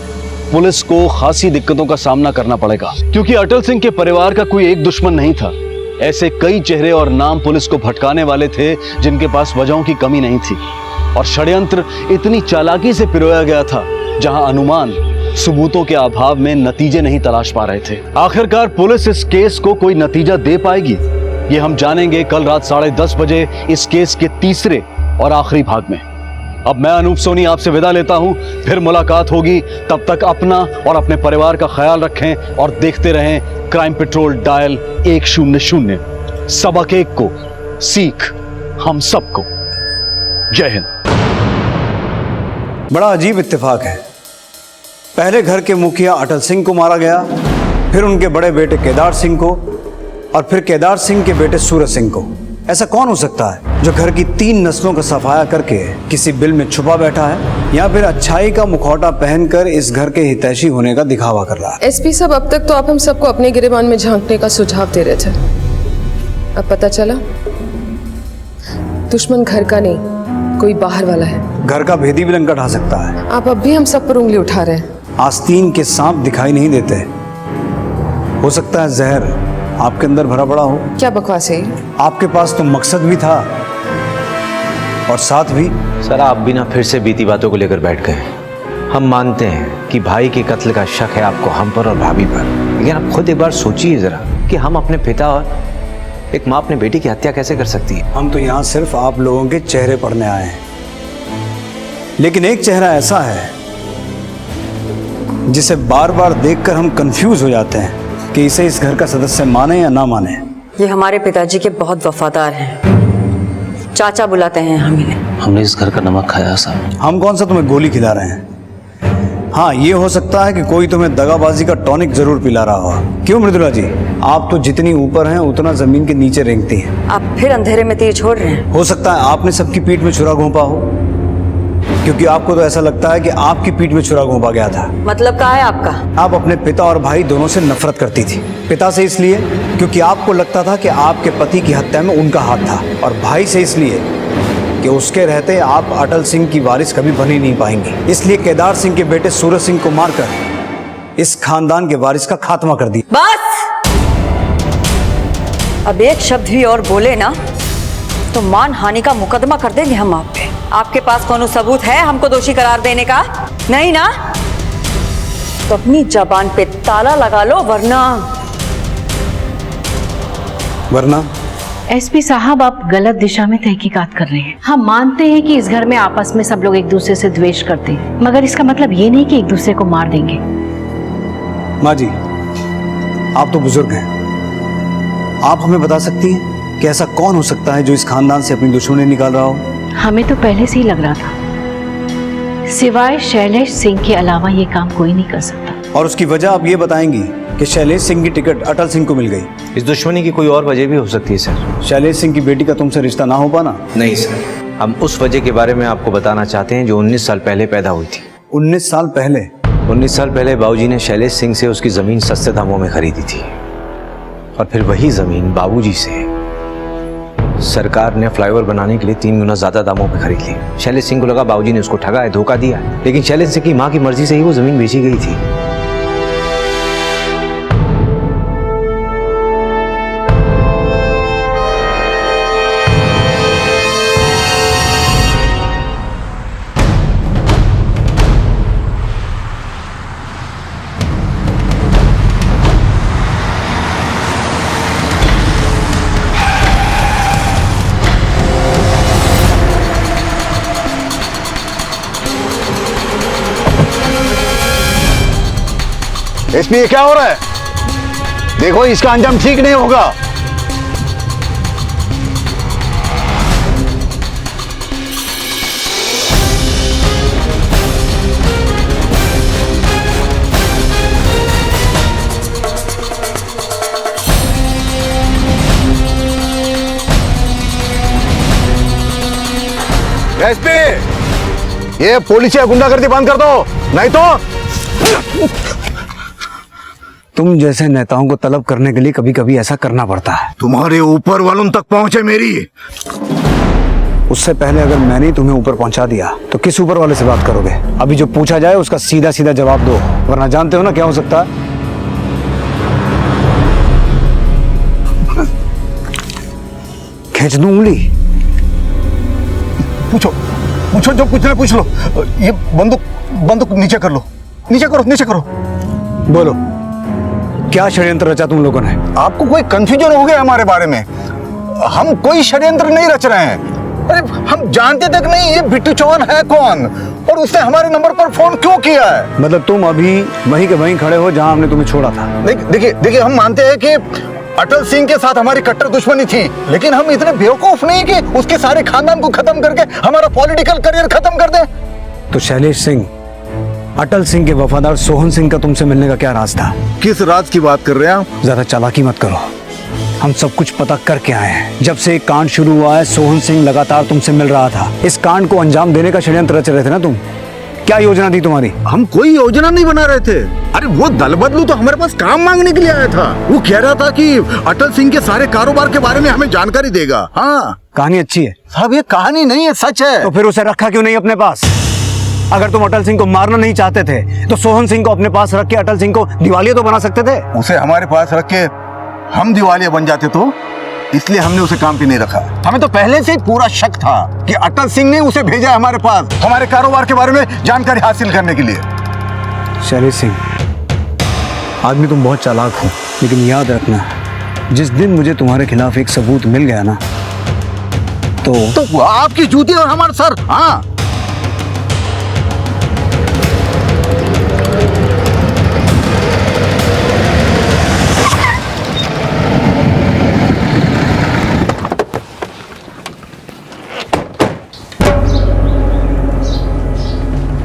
पुलिस को खासी दिक्कतों का सामना करना पड़ेगा, क्योंकि अटल सिंह के परिवार का कोई एक दुश्मन नहीं था। ऐसे कई चेहरे और नाम पुलिस को भटकाने वाले थे जिनके पास वजहों की कमी नहीं थी, और षड्यंत्र इतनी चालाकी से पिरोया गया था जहां अनुमान सबूतों के अभाव में नतीजे नहीं तलाश पा रहे थे। आखिरकार पुलिस इस केस को कोई नतीजा दे पाएगी, ये हम जानेंगे कल रात 10:30 बजे इस केस के तीसरे और आखिरी भाग में। अब मैं अनूप सोनी आपसे विदा लेता हूं, फिर मुलाकात होगी। तब तक अपना और अपने परिवार का ख्याल रखें और देखते रहें क्राइम पेट्रोल डायल 100। सबक एक को, सीख हम सबको। जय हिंद। बड़ा अजीब इत्तेफाक है, पहले घर के मुखिया अटल सिंह को मारा गया, फिर उनके बड़े बेटे केदार सिंह को, और फिर केदार सिंह के बेटे सूरज सिंह को। ऐसा कौन हो सकता है जो घर की 3 नस्लों का सफाया करके किसी बिल में छुपा बैठा है या फिर अच्छाई का मुखौटा पहनकर इस घर के हितैषी होने का दिखावा कर रहा है? एसपी साहब, अब तक तो आप हम सबको अपने गिरेबान में झांकने का सुझाव दे रहे थे। अब पता चला दुश्मन घर का नहीं, कोई बाहर वाला है। घर का भेदी भी लंका ढा सकता है। आप अब भी हम सब पर उंगली उठा रहे हैं। आस्तीन के सांप दिखाई नहीं देते। हो सकता है जहर आपके अंदर भरा पड़ा हो। क्या बकवास है? आपके पास तो मकसद भी था और साथ भी। सर, आप भी ना फिर से बीती बातों को लेकर बैठ गए। हम मानते हैं कि भाई के कत्ल का शक है आपको हम पर और भाभी पर, लेकिन आप खुद एक बार सोचिए जरा कि हम अपने पिता और एक माँ अपने बेटी की हत्या कैसे कर सकती है। हम तो यहाँ सिर्फ आप लोगों के चेहरे पढ़ने आए हैं, लेकिन एक चेहरा ऐसा है जिसे बार बार देखकर हम कंफ्यूज हो जाते हैं कि इसे इस घर का सदस्य माने या ना माने। ये हमारे पिताजी के बहुत वफादार हैं। चाचा बुलाते हैं हम इन्हें। हमने इस घर का नमक खाया साहब। हम कौन सा तुम्हें गोली खिला रहे हैं? हाँ, ये हो सकता है कि कोई तुम्हें दगाबाजी का टॉनिक जरूर पिला रहा हो। क्यों मृदुला जी, आप तो जितनी ऊपर हैं उतना जमीन के नीचे रेंगती हैं। आप फिर अंधेरे में तीर छोड़ रहे हैं। हो सकता है आपने सबकी पीठ में छुरा घोंपा हो, क्योंकि आपको तो ऐसा लगता है कि आपकी पीठ में छुरा घोंपा गया था। मतलब क्या है आपका? आप अपने पिता और भाई दोनों से नफरत करती थी। पिता से इसलिए क्योंकि आपको लगता था कि आपके पति की हत्या में उनका हाथ था, और भाई से इसलिए कि उसके रहते आप अटल सिंह की वारिस कभी बन ही नहीं पाएंगे। इसलिए केदार सिंह के बेटे सूरज सिंह को मारकर इस खानदान के वारिस का खात्मा कर दिया। बस, अब एक शब्द भी और बोले ना तो मान हानि का मुकदमा कर देंगे हम आप पे। आपके पास कौन सबूत है हमको दोषी करार देने का? नहीं ना? तो अपनी जबान पे ताला लगा लो, वरना एसपी साहब, आप गलत दिशा में तहकीकात कर रहे हैं। हम मानते हैं कि इस घर में आपस में सब लोग एक दूसरे से द्वेष करते हैं, मगर इसका मतलब ये नहीं कि एक दूसरे को मार देंगे। माँ जी, आप तो बुजुर्ग हैं, आप हमें बता सकती हैं कि ऐसा कौन हो सकता है जो इस खानदान से अपनी दुश्मनी निकाल रहा हो? हमें तो पहले से ही लग रहा था, सिवाय शैलेश सिंह के अलावा ये काम कोई नहीं कर सकता। और उसकी वजह आप ये बताएंगी कि शैलेश सिंह की टिकट अटल सिंह को मिल गई। इस दुश्मनी की कोई और वजह भी हो सकती है सर। शैलेश सिंह की बेटी का तुमसे रिश्ता ना हो पाना? नहीं सर, हम उस वजह के बारे में आपको बताना चाहते हैं जो 19 साल पहले पैदा हुई थी। 19 साल पहले? 19 साल पहले बाबूजी ने शैलेश सिंह से उसकी जमीन सस्ते दामों में खरीदी थी, और फिर वही जमीन बाबूजी से सरकार ने फ्लाईओवर बनाने के लिए 3 गुना ज्यादा दामों पे खरीद ली। शैलेश सिंह को लगा बाबूजी ने उसको ठगा है, धोखा दिया, लेकिन शैलेश सिंह की मां की मर्जी से ही वो जमीन बेची गई थी। एसपी, ये क्या हो रहा है? देखो, इसका अंजाम ठीक नहीं होगा। एसपी, ये पुलिस या गुंडागर्दी बंद कर दो, नहीं तो। तुम जैसे नेताओं को तलब करने के लिए कभी कभी ऐसा करना पड़ता है। तुम्हारे ऊपर वालों तक पहुंचे मेरी। उससे पहले अगर मैंने ही तुम्हें ऊपर पहुंचा दिया तो किस ऊपर वाले से बात करोगे? अभी जो पूछा जाए उसका सीधा सीधा जवाब दो, वरना जानते हो ना क्या हो सकता है। खींच दूं उंगली? पूछो पूछो, जो पूछना पूछ लो। ये बंदूक नीचे कर लो, नीचे करो। बोलो, क्या षड्यंत्र रचा तुम लोगों ने? आपको कोई कंफ्यूजन हो गया हमारे बारे में? हम कोई षड्यंत्र नहीं रच रहे हैं। अरे, हम जानते तक नहीं ये बिट्टू चौहान है कौन, और उसने हमारे नंबर पर फोन क्यों किया है। मतलब तुम अभी वहीं के वहीं खड़े हो जहां हमने तुम्हें छोड़ा था। देखिए, हम मानते हैं कि अटल सिंह के साथ हमारी कट्टर दुश्मनी थी, लेकिन हम इतने बेवकूफ नहीं कि उसके सारे खानदान को खत्म करके हमारा पॉलिटिकल करियर खत्म कर दें। तो शैलेश सिंह, अटल सिंह के वफादार सोहन सिंह का तुमसे मिलने का क्या राज था? किस राज की बात कर रहे हैं आप? ज्यादा चालाकी मत करो। हम सब कुछ पता करके आए हैं। जब से एक कांड शुरू हुआ है, सोहन सिंह लगातार तुमसे मिल रहा था। इस कांड को अंजाम देने का षड्यंत्र रच रहे थे ना तुम? क्या योजना थी तुम्हारी? हम कोई योजना नहीं बना रहे थे। अरे वो दल बदलू तो हमारे पास काम मांगने के लिए आया था। वो कह रहा था कि अटल सिंह के सारे कारोबार के बारे में हमें जानकारी देगा। हाँ, कहानी अच्छी है साहब, ये कहानी नहीं है, सच है। तो फिर उसे रखा क्यों नहीं अपने पास? अगर तुम अटल सिंह को मारना नहीं चाहते थे तो सोहन सिंह को अपने पास रख के अटल सिंह को दिवालिया तो बना सकते थे। उसे हमारे पास रख के हम दिवालिया बन जाते तो, इसलिए हमने उसे काम पे नहीं रखा। हमें तो पहले से ही पूरा शक था कि अटल सिंह ने उसे भेजा है हमारे पास हमारे कारोबार के बारे में जानकारी हासिल करने के लिए। शैलेश सिंह, आदमी तुम बहुत चालाक हो, लेकिन याद रखना, जिस दिन मुझे तुम्हारे खिलाफ एक सबूत मिल गया ना तो आपकी जूती और हमारे सर। हाँ,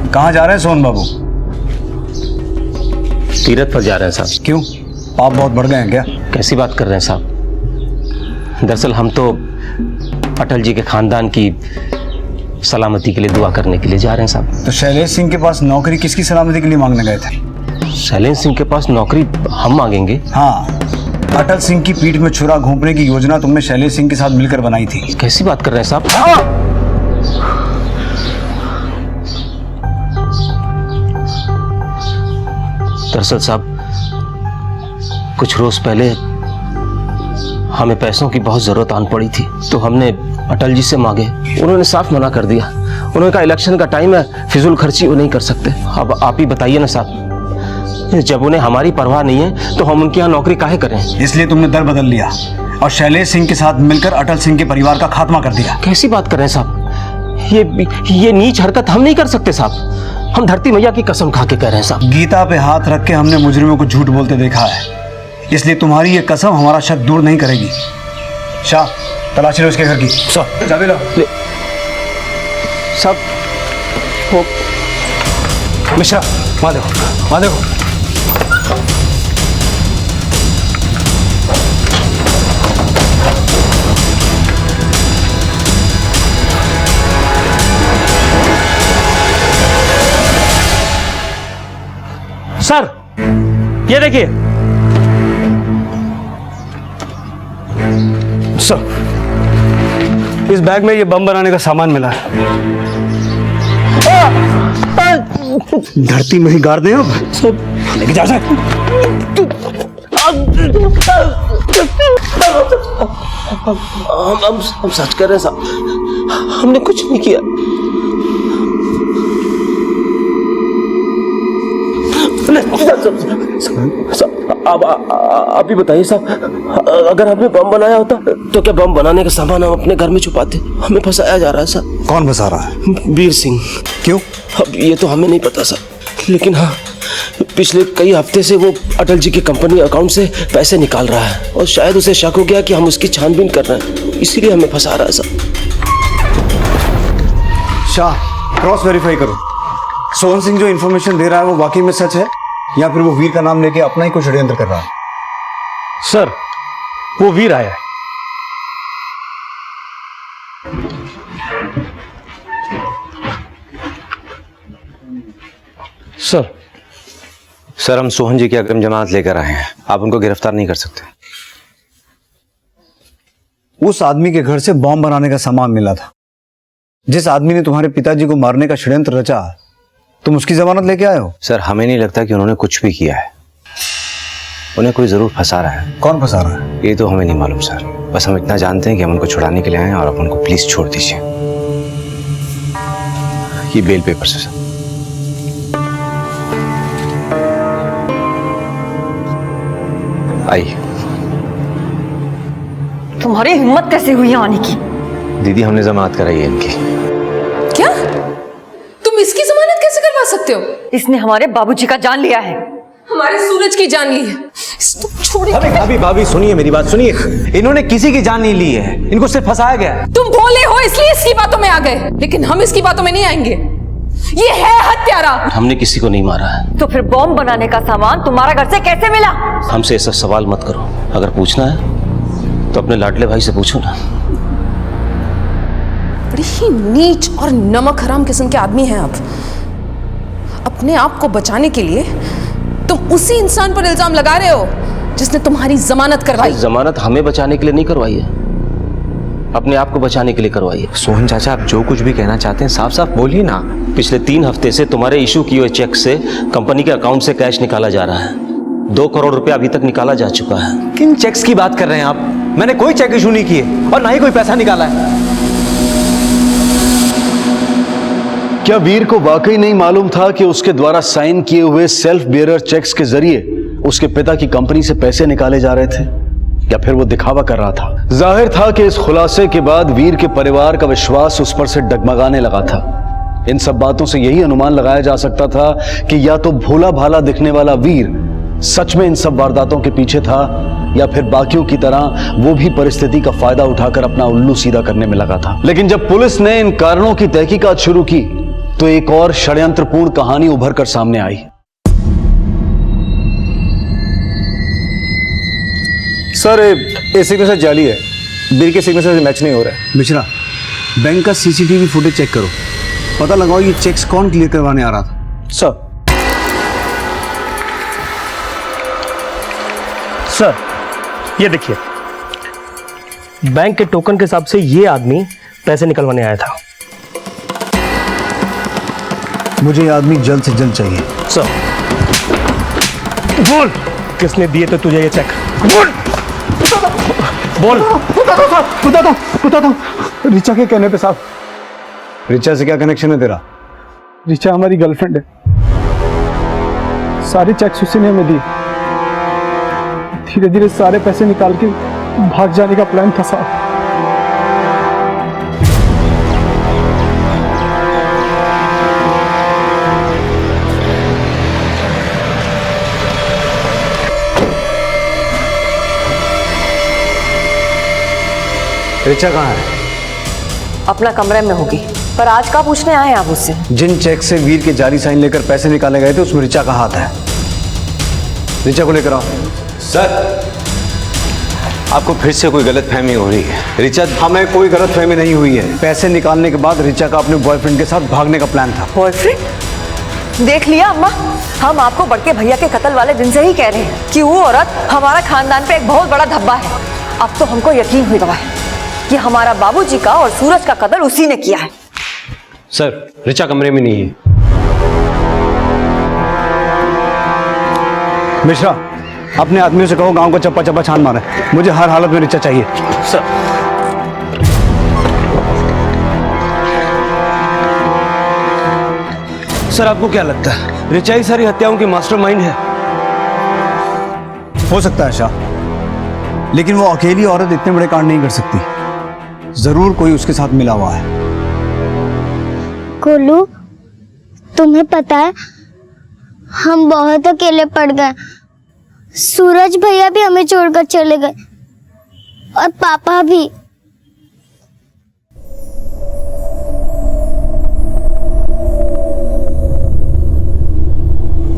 कहाँ जा रहे हैं सोहन बाबू? तीरथ पर जा रहे हैं साहब। क्यों, पाप बहुत बढ़ गए हैं क्या? कैसी बात कर रहे हैं साहब? दरअसल हम तो अटल जी के खानदान की सलामती के लिए दुआ करने के लिए जा रहे हैं साहब। तो शैलेश सिंह के पास नौकरी किसकी सलामती के लिए मांगने गए थे? शैलेश सिंह के पास नौकरी हम मांगेंगे? हाँ, अटल सिंह की पीठ में छुरा घोंपने की योजना तुमने शैलेश सिंह के साथ मिलकर बनाई थी। कैसी बात कर रहे हैं साहब? दरअसल साहब, कुछ रोज पहले हमें पैसों की बहुत जरूरत आन पड़ी थी, तो हमने अटल जी से मांगे। उन्होंने साफ मना कर दिया। उन्होंने कहा इलेक्शन का टाइम है, फिजूल खर्ची वो नहीं कर सकते। अब आप ही बताइए ना साहब, जब उन्हें हमारी परवाह नहीं है तो हम उनके यहाँ नौकरी काहे करें? इसलिए तुमने दर बदल लिया और शैलेश सिंह के साथ मिलकर अटल सिंह के परिवार का खात्मा कर दिया। कैसी बात कर रहे हैं साहब? ये नीच हरकत हम नहीं कर सकते साहब। हम धरती मैया की कसम खा के कह रहे हैं साहब। गीता पे हाथ रख के हमने मुजरिमों को झूठ बोलते देखा है, इसलिए तुम्हारी ये कसम हमारा शक दूर नहीं करेगी। शाह, तलाशी लो इसके घर की। चाबी लो। सब मिश्रा, वहां देखो, वहां देखो। सर, ये देखिए सर, इस बैग में ये बम बनाने का सामान मिला है। धरती में ही गाड़ दें अब। लेके जा सर। हम सच कर रहे हैं साहब, हमने कुछ नहीं किया। आप ही बताइए साहब, अगर हमने बम बनाया होता तो क्या बम बनाने का सामान हम अपने घर में छुपाते? हमें फंसाया जा रहा है सर। कौन फंसा रहा है? वीर सिंह। क्यों? अब ये तो हमें नहीं पता सर, लेकिन हाँ, पिछले कई हफ्ते से वो अटल जी के कंपनी अकाउंट से पैसे निकाल रहा है और शायद उसे शक हो गया कि हम उसकी छानबीन कर रहे हैं, इसीलिए हमें फंसा रहा है सर। शाह, क्रॉस वेरीफाई करो। सोहन सिंह जो इन्फॉर्मेशन दे रहा है वो वाकई में सच है या फिर वो वीर का नाम लेके अपना ही कोई षड्यंत्र कर रहा है? सर, वो वीर आया है। सर, हम सोहन जी की अग्रिम जमानत लेकर आए हैं। आप उनको गिरफ्तार नहीं कर सकते। उस आदमी के घर से बॉम्ब बनाने का सामान मिला था। जिस आदमी ने तुम्हारे पिताजी को मारने का षड्यंत्र रचा, तुम उसकी जमानत लेके आए हो? सर, हमें नहीं लगता कि उन्होंने कुछ भी किया है। उन्हें कोई जरूर फंसा रहा है। कौन फंसा रहा है? ये तो हमें नहीं मालूम सर, बस हम इतना जानते हैं कि हम उनको छुड़ाने के लिए आए हैं और आप उनको प्लीज छोड़ दीजिए। ये बेल पेपर से सर। आइए। तुम्हारी हिम्मत कैसे हुई आने की? दीदी, हमने जमानत कराई है इनकी। क्या? तुम इसकी जमानत कैसे करवा सकते हो? इसने हमारे बाबूजी का जान लिया है। हमारे सूरज की जान ली है। तुम छोड़िए। भाभी सुनिए मेरी बात सुनिए। इन्होंने किसी की जान नहीं ली है, इनको सिर्फ फंसाया गया है। तुम भोले हो इसलिए इसकी बातों में आ गए, लेकिन हम इसकी बातों में नहीं आएंगे। ये है हत्यारा। हमने किसी को नहीं मारा है। तो फिर बॉम्ब बनाने का सामान तुम्हारा घर से कैसे मिला? हमसे ऐसा सवाल मत करो। अगर पूछना है तो अपने लाडले भाई से पूछो ना। बड़ी ही नीच और नमक हराम किस्म के आदमी हैं आप। अपने आप को बचाने के लिए तुम उसी इंसान पर इल्जाम लगा रहे हो जिसने तुम्हारी जमानत करवाई। जमानत हमें बचाने के लिए नहीं करवाई है, अपने आप को बचाने के लिए करवाई है। सोहन चाचा, आप जो कुछ भी कहना चाहते हैं साफ साफ बोलिए ना। पिछले 3 हफ्ते से तुम्हारे इशू किए हुए चेक से कंपनी के अकाउंट से कैश निकाला जा रहा है। 2 करोड़ रुपया अभी तक निकाला जा चुका है। किन चेक्स की बात कर रहे हैं आप? मैंने कोई चेक इशू नहीं किए और ना ही कोई पैसा निकाला है। क्या वीर को वाकई नहीं मालूम था कि उसके द्वारा साइन किए हुए सेल्फ बेयरर चेक्स के जरिए उसके पिता की कंपनी से पैसे निकाले जा रहे थे, या फिर वो दिखावा कर रहा था? जाहिर था कि इस खुलासे के बाद वीर के परिवार का विश्वास उस पर से डगमगाने लगा था। इन सब बातों से यही अनुमान लगाया जा सकता था कि या तो भोला भाला दिखने वाला वीर सच में इन सब वारदातों के पीछे था, या फिर बाकियों की तरह वो भी परिस्थिति का फायदा उठाकर अपना उल्लू सीधा करने में लगा था। लेकिन जब पुलिस ने इन कारणों की तहकीकात शुरू की तो एक और षड्यंत्रपूर्ण कहानी उभर कर सामने आई। सर, ये सिग्नेचर जाली है, बिल के सिग्नेचर से मैच नहीं हो रहा है। मिश्रा, बैंक का सीसीटीवी फुटेज चेक करो, पता लगाओ ये चेक्स कौन क्लियर करवाने आ रहा था। सर, ये देखिए, बैंक के टोकन के हिसाब से ये आदमी पैसे निकलवाने आया था। मुझे ये आदमी जल्द से जल्द चाहिए। सर, बोल किसने दिए थे तुझे ये चेक? बोल बोल। बता दो रिचा के कहने पे साहब। रिचा से क्या कनेक्शन है तेरा? रिचा हमारी गर्लफ्रेंड है, सारे चेक्स उसी ने हमें दिए। धीरे धीरे सारे पैसे निकाल के भाग जाने का प्लान था साहब। रिचा कहाँ है? अपना कमरे में होगी, पर आज का पूछने आए आप उससे? जिन चेक से वीर के जाली साइन लेकर पैसे निकाले गए थे उसमें रिचा का हाथ है। रिचा को लेकर आओ। सर, आपको फिर से कोई गलतफहमी हो रही है। रिचा, हमें कोई गलतफहमी नहीं हुई है। पैसे निकालने के बाद रिचा का अपने बॉयफ्रेंड के साथ भागने का प्लान था। बॉयफ्रेंड? देख लिया अम्मा, हम आपको बड़के भैया के कत्ल वाले दिन से ही कह रहे हैं कि वो औरत हमारा खानदान पे एक बहुत बड़ा धब्बा है। अब तो हमको यकीन हुई गवा है कि हमारा बाबूजी का और सूरज का कत्ल उसी ने किया है। सर, रिचा कमरे में नहीं है। मिश्रा, अपने आदमियों से कहो गांव को चप्पा चप्पा छान मारे। मुझे हर हालत में रिचा चाहिए। सर, सर आपको क्या लगता है रिचा ही सारी हत्याओं की मास्टरमाइंड है? हो सकता है शाह, लेकिन वो अकेली औरत इतने बड़े कांड नहीं कर सकती। जरूर कोई उसके साथ मिला हुआ है। गोलू, तुम्हें पता है हम बहुत अकेले पड़ गए। सूरज भैया भी हमें छोड़कर चले गए और पापा भी।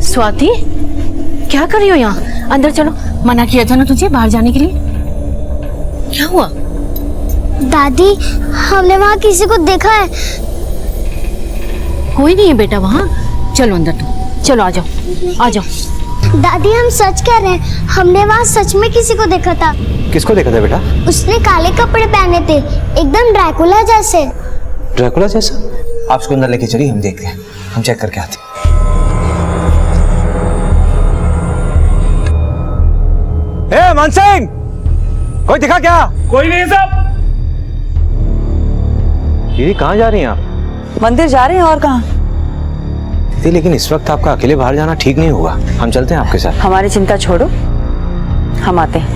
स्वाति, क्या कर रही हो यहाँ? अंदर चलो, मना किया था ना तुझे बाहर जाने के लिए। क्या हुआ? दादी, हमने वहाँ किसी को देखा है। कोई नहीं है बेटा वहाँ। चलो अंदर, तुम चलो, आ जाओ आ जाओ। दादी, हम सच कह रहे हैं, हमने वहाँ सच में किसी को देखा था। किसको देखा था बेटा? उसने काले कपड़े पहने थे, एकदम ड्रैकुला जैसे। ड्रैकुला जैसा? आप उसको अंदर लेके चलिए, हम देखते हैं, हम चेक करके आते हैं। ए मान सिंह, कोई दिखा क्या? कोई नहीं साहब। ये कहाँ जा रही हैं आप? मंदिर जा रहे हैं, और कहाँ? लेकिन इस वक्त आपका अकेले बाहर जाना ठीक नहीं होगा, हम चलते हैं आपके साथ। हमारी चिंता छोड़ो, हम आते हैं।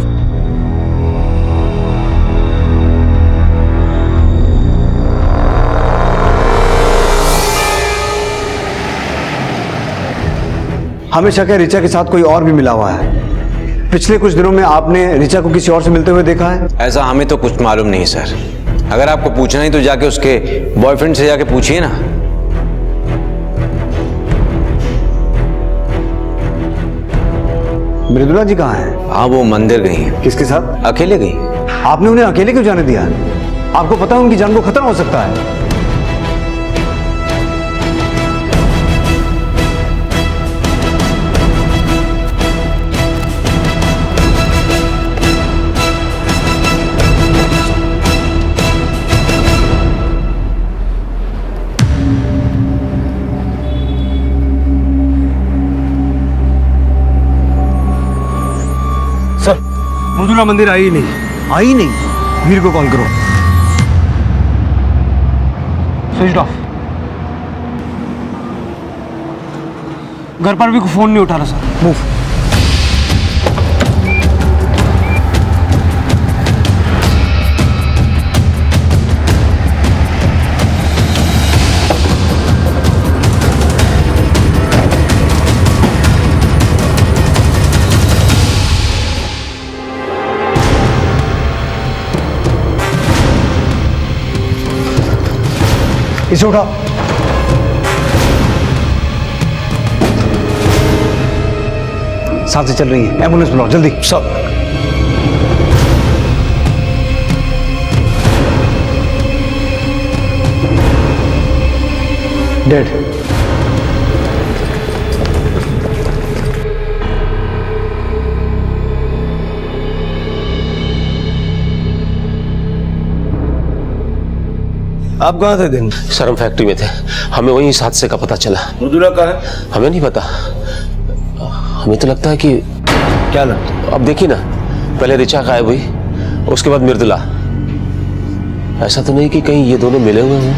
हमें शक है रिचा के साथ कोई और भी मिला हुआ है। पिछले कुछ दिनों में आपने रिचा को किसी और से मिलते हुए देखा है? ऐसा हमें तो कुछ मालूम नहीं सर। अगर आपको पूछना ही तो जाके उसके बॉयफ्रेंड से जाके पूछिए ना। मृदुला जी कहाँ हैं? हाँ, वो मंदिर गई हैं। किसके साथ? अकेले गई। आपने उन्हें अकेले क्यों जाने दिया? आपको पता है उनकी जान को खतरा हो सकता है। सर, मृदुला मंदिर आई नहीं। वीर को कॉल करो। Switch off. घर पर भी कोई फोन नहीं उठा रहा सर। मूव। इसे उठा। सांसें चल रही है, एम्बुलेंस बुलाओ जल्दी। सब डेड। आप कहाँ थे दिन? सर हम फैक्ट्री में थे, हमें वही इस हादसे का पता चला। मृदुला कहाँ है? हमें नहीं पता, हमें तो लगता है कि क्या लगता है? अब देखिए ना, पहले ऋचा गायब हुई, उसके बाद मृदुला। ऐसा तो नहीं कि कहीं ये दोनों मिले हुए हों?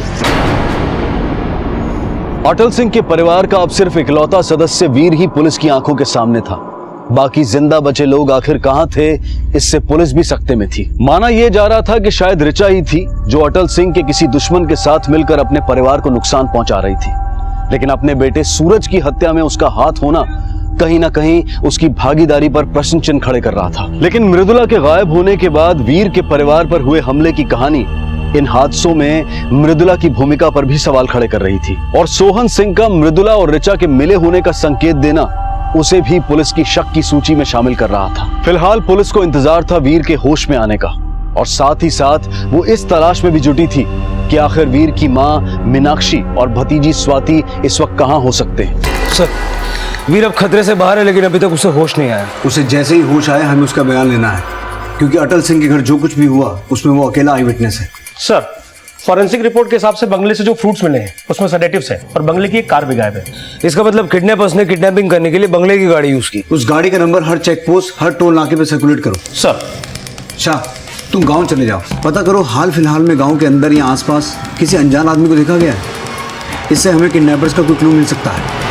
अटल सिंह के परिवार का अब सिर्फ इकलौता सदस्य वीर ही पुलिस की आंखों के सामने था। बाकी जिंदा बचे लोग आखिर कहां थे, इससे पुलिस भी सकते में थी। माना यह जा रहा था कि शायद ऋचा ही थी जो अटल सिंह के किसी दुश्मन के साथ मिलकर अपने परिवार को नुकसान पहुंचा रही थी, लेकिन अपने बेटे सूरज की हत्या में उसका हाथ होना कहीं ना कहीं उसकी भागीदारी पर प्रश्न चिन्ह खड़े कर रहा था। लेकिन मृदुला के गायब होने के बाद वीर के परिवार पर हुए हमले की कहानी इन हादसों में मृदुला की भूमिका पर भी सवाल खड़े कर रही थी, और सोहन सिंह का मृदुला और ऋचा के मिले होने का संकेत देना उसे भी पुलिस की शक की सूची में शामिल कर रहा था। फिलहाल पुलिस को इंतजार था वीर के होश में आने का, और साथ ही साथ वो इस तलाश में भी जुटी थी कि आखिर वीर की मां मीनाक्षी और भतीजी स्वाति इस वक्त कहां हो सकते हैं। सर, वीर अब खतरे से बाहर है, लेकिन अभी तक उसे होश नहीं आया। उसे जैसे ही होश आया हमें उसका बयान लेना है, क्योंकि अटल सिंह के घर जो कुछ भी हुआ उसमें वो अकेला आई विटनेस है। सर, फॉरेंसिक रिपोर्ट के हिसाब से बंगले से जो फ्रूट्स मिले हैं उसमें सेडेटिव्स हैं, और बंगले की एक कार भी गायब है। इसका मतलब किडनैपर्स ने किडनैपिंग करने के लिए बंगले की गाड़ी यूज की। उस गाड़ी का नंबर हर चेक पोस्ट, हर टोल नाके पे सर्कुलेट करो। सर। शाह, तुम गांव चले जाओ, पता करो हाल फिलहाल में गांव के अंदर या आसपास किसी अनजान आदमी को देखा गया है। इससे हमें किडनैपर्स का कोई क्लू मिल सकता है।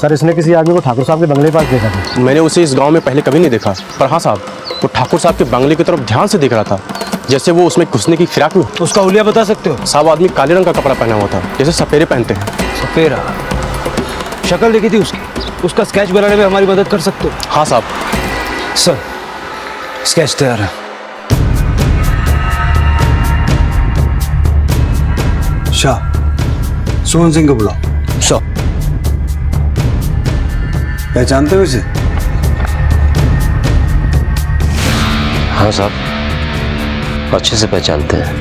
सर, इसने किसी आदमी को ठाकुर साहब के बंगले के पास देखा था। मैंने उसे इस गांव में पहले कभी नहीं देखा, पर हाँ साहब, वो ठाकुर साहब के बंगले की तरफ ध्यान से देख रहा था, जैसे वो उसमें घुसने की फिराक में। उसका हुलिया बता सकते हो? साहब, आदमी काले रंग का कपड़ा पहना हुआ था, जैसे सपेरे पहनते हैं। सपेरा? शक्ल देखी थी उसकी? उसका स्केच बनाने में हमारी मदद कर सकते हो? हाँ साहब। सर, स्केच तैयार है। शाह, सोहन सिंह को बुलाओ। सर। पहचानते हो इसे? हाँ साहब, अच्छे से पहचानते हैं।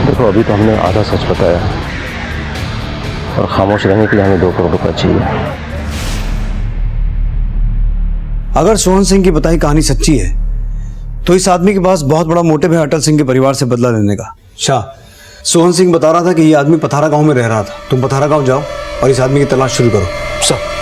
देखो, अभी तो हमने आधा सच बताया, और खामोश रहने के लिए हमें 2 करोड़ रुपए चाहिए। अगर सोहन सिंह की बताई कहानी सच्ची है तो इस आदमी के पास बहुत बड़ा मोटिव है अटल सिंह के परिवार से बदला लेने का। शाह, सोहन सिंह बता रहा था कि ये आदमी पथारा गांव में रह रहा था। तुम पथारा गांव जाओ और इस आदमी की तलाश शुरू करो। सर।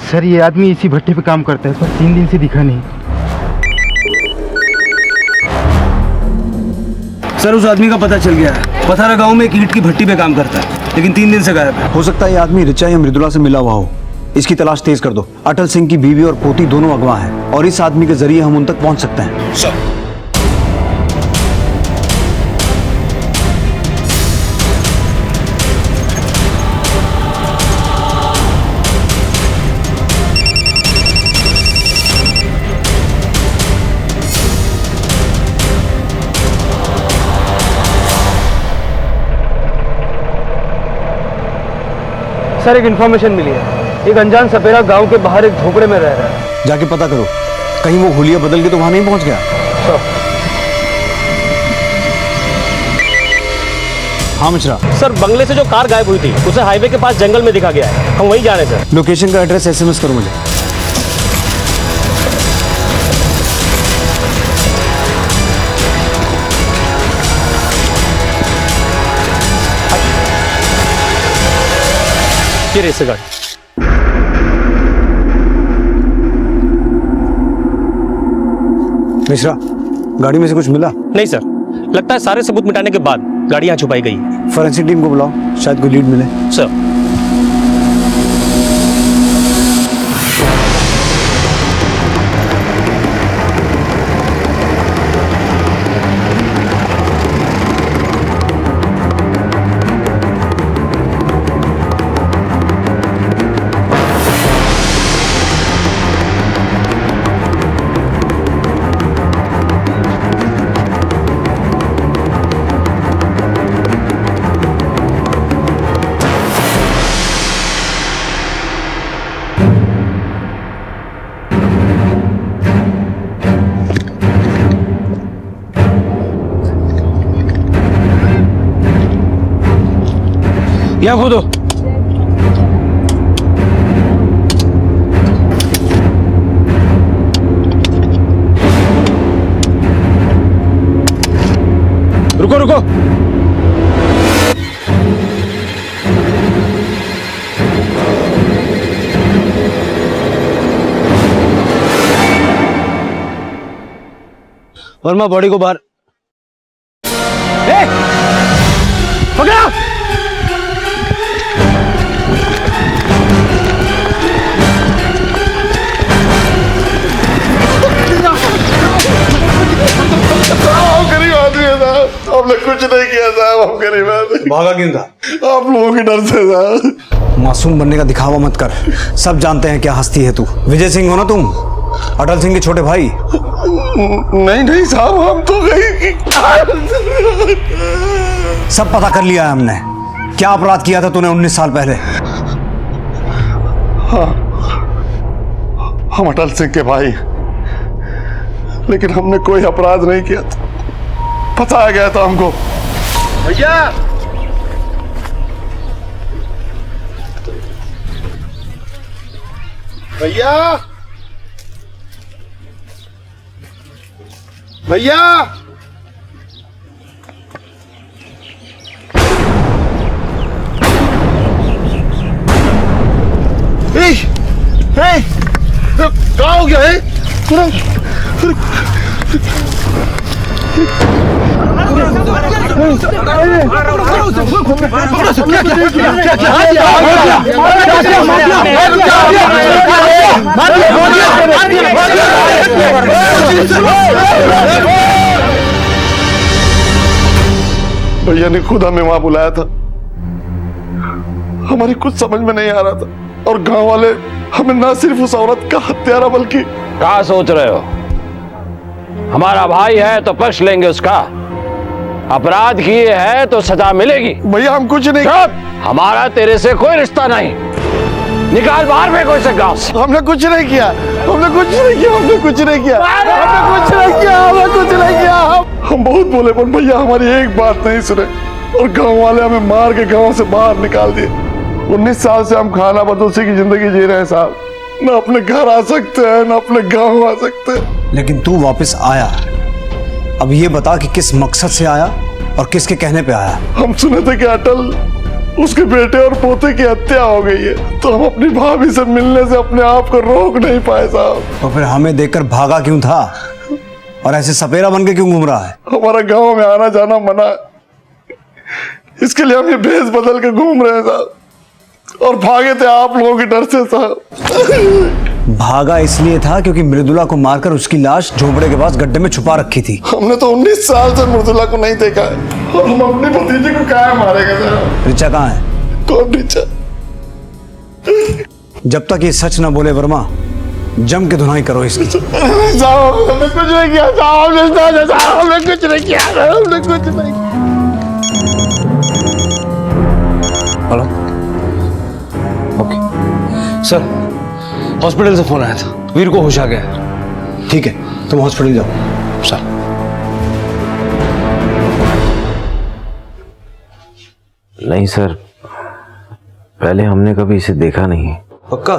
सर, ये आदमी इसी भट्टे पे काम करता है, पर 3 दिन से दिखा नहीं। सर उस आदमी का पता चल गया है। पथारा गांव में एक ईंट की भट्टी पे काम करता है, लेकिन 3 दिन से गायब है। हो सकता है ये आदमी रिचा या मृदुला से मिला हुआ हो। इसकी तलाश तेज कर दो। अटल सिंह की बीवी और पोती दोनों अगवा हैं और इस आदमी के जरिए हम उन तक पहुंच सकते हैं। सर एक इन्फॉर्मेशन मिली है, एक अनजान सपेरा गांव के बाहर एक झोपड़े में रह रहा है। जाके पता करो, कहीं वो हुलिया बदल के तो वहां नहीं पहुंच गया। हाँ मिश्रा। सर बंगले से जो कार गायब हुई थी उसे हाईवे के पास जंगल में दिखा गया है, हम वहीं जा रहे हैं सर। लोकेशन का एड्रेस SMS करो मुझे। ये रेस गाड़ी। मिश्रा, गाड़ी में से कुछ मिला? नहीं सर, लगता है सारे सबूत मिटाने के बाद गाड़ी यहाँ छुपाई गई। फॉरेंसिक टीम को बुलाओ, शायद कोई लीड मिले। सर यहाँ कूदो। रुको रुको। वर्मा बॉडी को बाहर। पकड़ा। गरीब आदमी है साहब, हमने कुछ नहीं किया साहब, हम गरीब आदमी। भागा क्यों था? आप लोगों के डर से साहब। मासूम बनने का दिखावा मत कर, सब जानते हैं क्या हस्ती है तू। विजय सिंह हो ना तुम, अटल सिंह के छोटे भाई? नहीं नहीं साहब, हम तो गई। सब पता कर लिया है हमने। क्या अपराध किया था तूने 19 साल पहले? हाँ, हम अटल सिंह के भाई, लेकिन हमने कोई अपराध नहीं किया था। बताया गया था हमको। भैया भैया भैया क्या हो गया है? भैया ने खुद हमें वहां बुलाया था, हमारी कुछ समझ में नहीं आ रहा था, और गांव वाले हमें ना सिर्फ उस औरत का हत्यारा बल्कि। क्या सोच रहे हो? हमारा भाई है तो पक्ष लेंगे उसका, अपराध किए है तो सजा मिलेगी। भैया हम कुछ नहीं। हमारा तेरे से कोई रिश्ता नहीं, निकाल बाहर में कोई से गांव से। हमने कुछ नहीं किया, हमने कुछ नहीं किया, हमने कुछ नहीं किया, हमने कुछ नहीं किया, हमने कुछ नहीं किया। हम बहुत बोले पर भैया हमारी एक बात नहीं सुने, और गांव वाले हमें मार के गांव से बाहर निकाल दिए। 19 साल से हम खाना बदोशी की जिंदगी जी रहे हैं साहब, ना अपने घर आ सकते हैं ना अपने गांव आ सकते हैं। लेकिन तू वापस आया, अब ये बता कि किस मकसद से आया और किसके कहने पे आया? हम सुने थे कि अटल, उसके बेटे और पोते की हत्या हो गई है, तो हम अपनी भाभी से मिलने से अपने आप को रोक नहीं पाए साहब। तो फिर हमें देखकर भागा क्यों था? और ऐसे सपेरा बन के क्यों घूम रहा है? हमारा गांव में आना जाना मना है, इसके लिए हम ये भेष बदल के घूम रहे हैं साहब, और भागे थे आप लोगों के डर से साहब। भागा इसलिए था क्योंकि मृदुला को मारकर उसकी लाश झोपड़े के पास गड्ढे में छुपा रखी थी। हमने तो 19 साल से मृदुला को नहीं देखा है, और हम अपनी भतीजी को क्या मारेंगे साहब? रिचा कहाँ है? कौन रिचा? जब तक ये सच ना बोले वर्मा, जम के धुनाई करो इसकी। साहब हमने कुछ नहीं किया साहब, हमने कुछ नहीं किया, हमने कुछ नहीं किया। हेलो, ओके सर, हॉस्पिटल से फोन आया था, वीर को होश आ गया है। ठीक है, तुम हॉस्पिटल जाओ। सर नहीं सर, पहले हमने कभी इसे देखा नहीं। पक्का?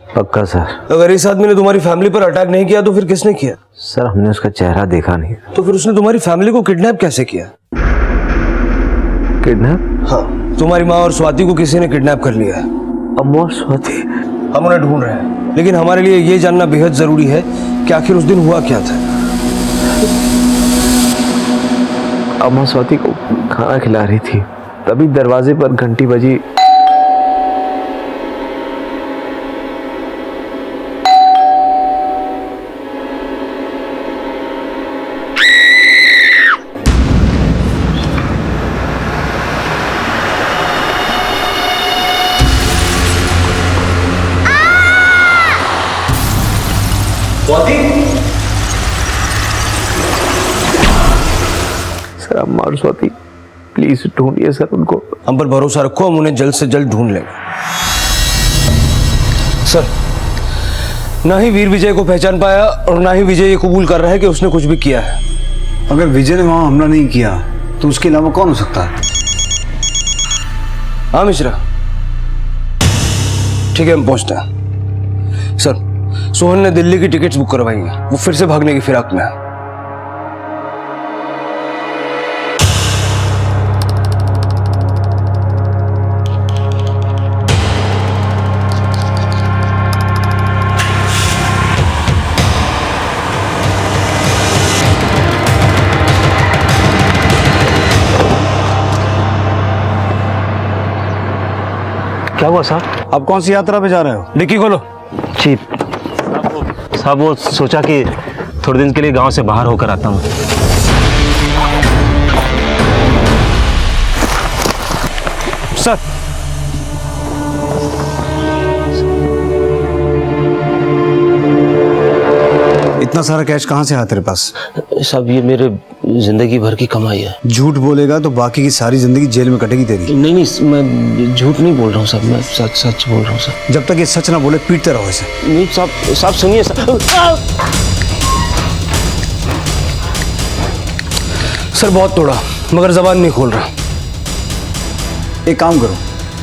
पक्का सर। अगर इस आदमी ने तुम्हारी फैमिली पर अटैक नहीं किया तो फिर किसने किया? सर हमने उसका चेहरा देखा नहीं। तो फिर उसने तुम्हारी फैमिली को किडनैप कैसे किया? किडनैप? हाँ, तुम्हारी माँ और स्वाति को किसी ने किडनैप कर लिया है। अम्मा और स्वाति? हम उन्हें ढूंढ रहे हैं, लेकिन हमारे लिए ये जानना बेहद जरूरी है कि आखिर उस दिन हुआ क्या था। अम्मा स्वाति को खाना खिला रही थी, तभी दरवाजे पर घंटी बजी। सर अम्मा और स्वाति प्लीज ढूंढिए सर उनको। हम पर भरोसा रखो, हम उन्हें जल्द से जल्द ढूंढ लेंगे। सर, ना ही वीर विजय को पहचान पाया और ना ही विजय ये कबूल कर रहा है कि उसने कुछ भी किया है। अगर विजय ने वहां हमला नहीं किया तो उसके अलावा कौन हो सकता है? हाँ मिश्रा, ठीक है, हम पहुंचते हैं। सर, सोहन ने दिल्ली की टिकट्स बुक करवाई हैं, वो फिर से भागने की फिराक में है। क्या हुआ साहब? अब कौन सी यात्रा पे जा रहे हो? डिक्की खोलो। जी साहब, वो सोचा कि थोड़े दिन के लिए गांव से बाहर होकर आता हूँ। सर, इतना सारा कैश कहाँ से आया तेरे पास? साहब ये मेरे जिंदगी भर की कमाई है। झूठ बोलेगा तो बाकी की सारी जिंदगी जेल में कटेगी तेरी। नहीं नहीं, मैं झूठ नहीं बोल रहा हूँ साहब, मैं सच सच बोल रहा हूँ सर। जब तक ये सच ना बोले पीटते रहो इसे। नहीं साहब, साहब सुनिए सर बहुत तोड़ा मगर जबान नहीं खोल रहा। एक काम करो,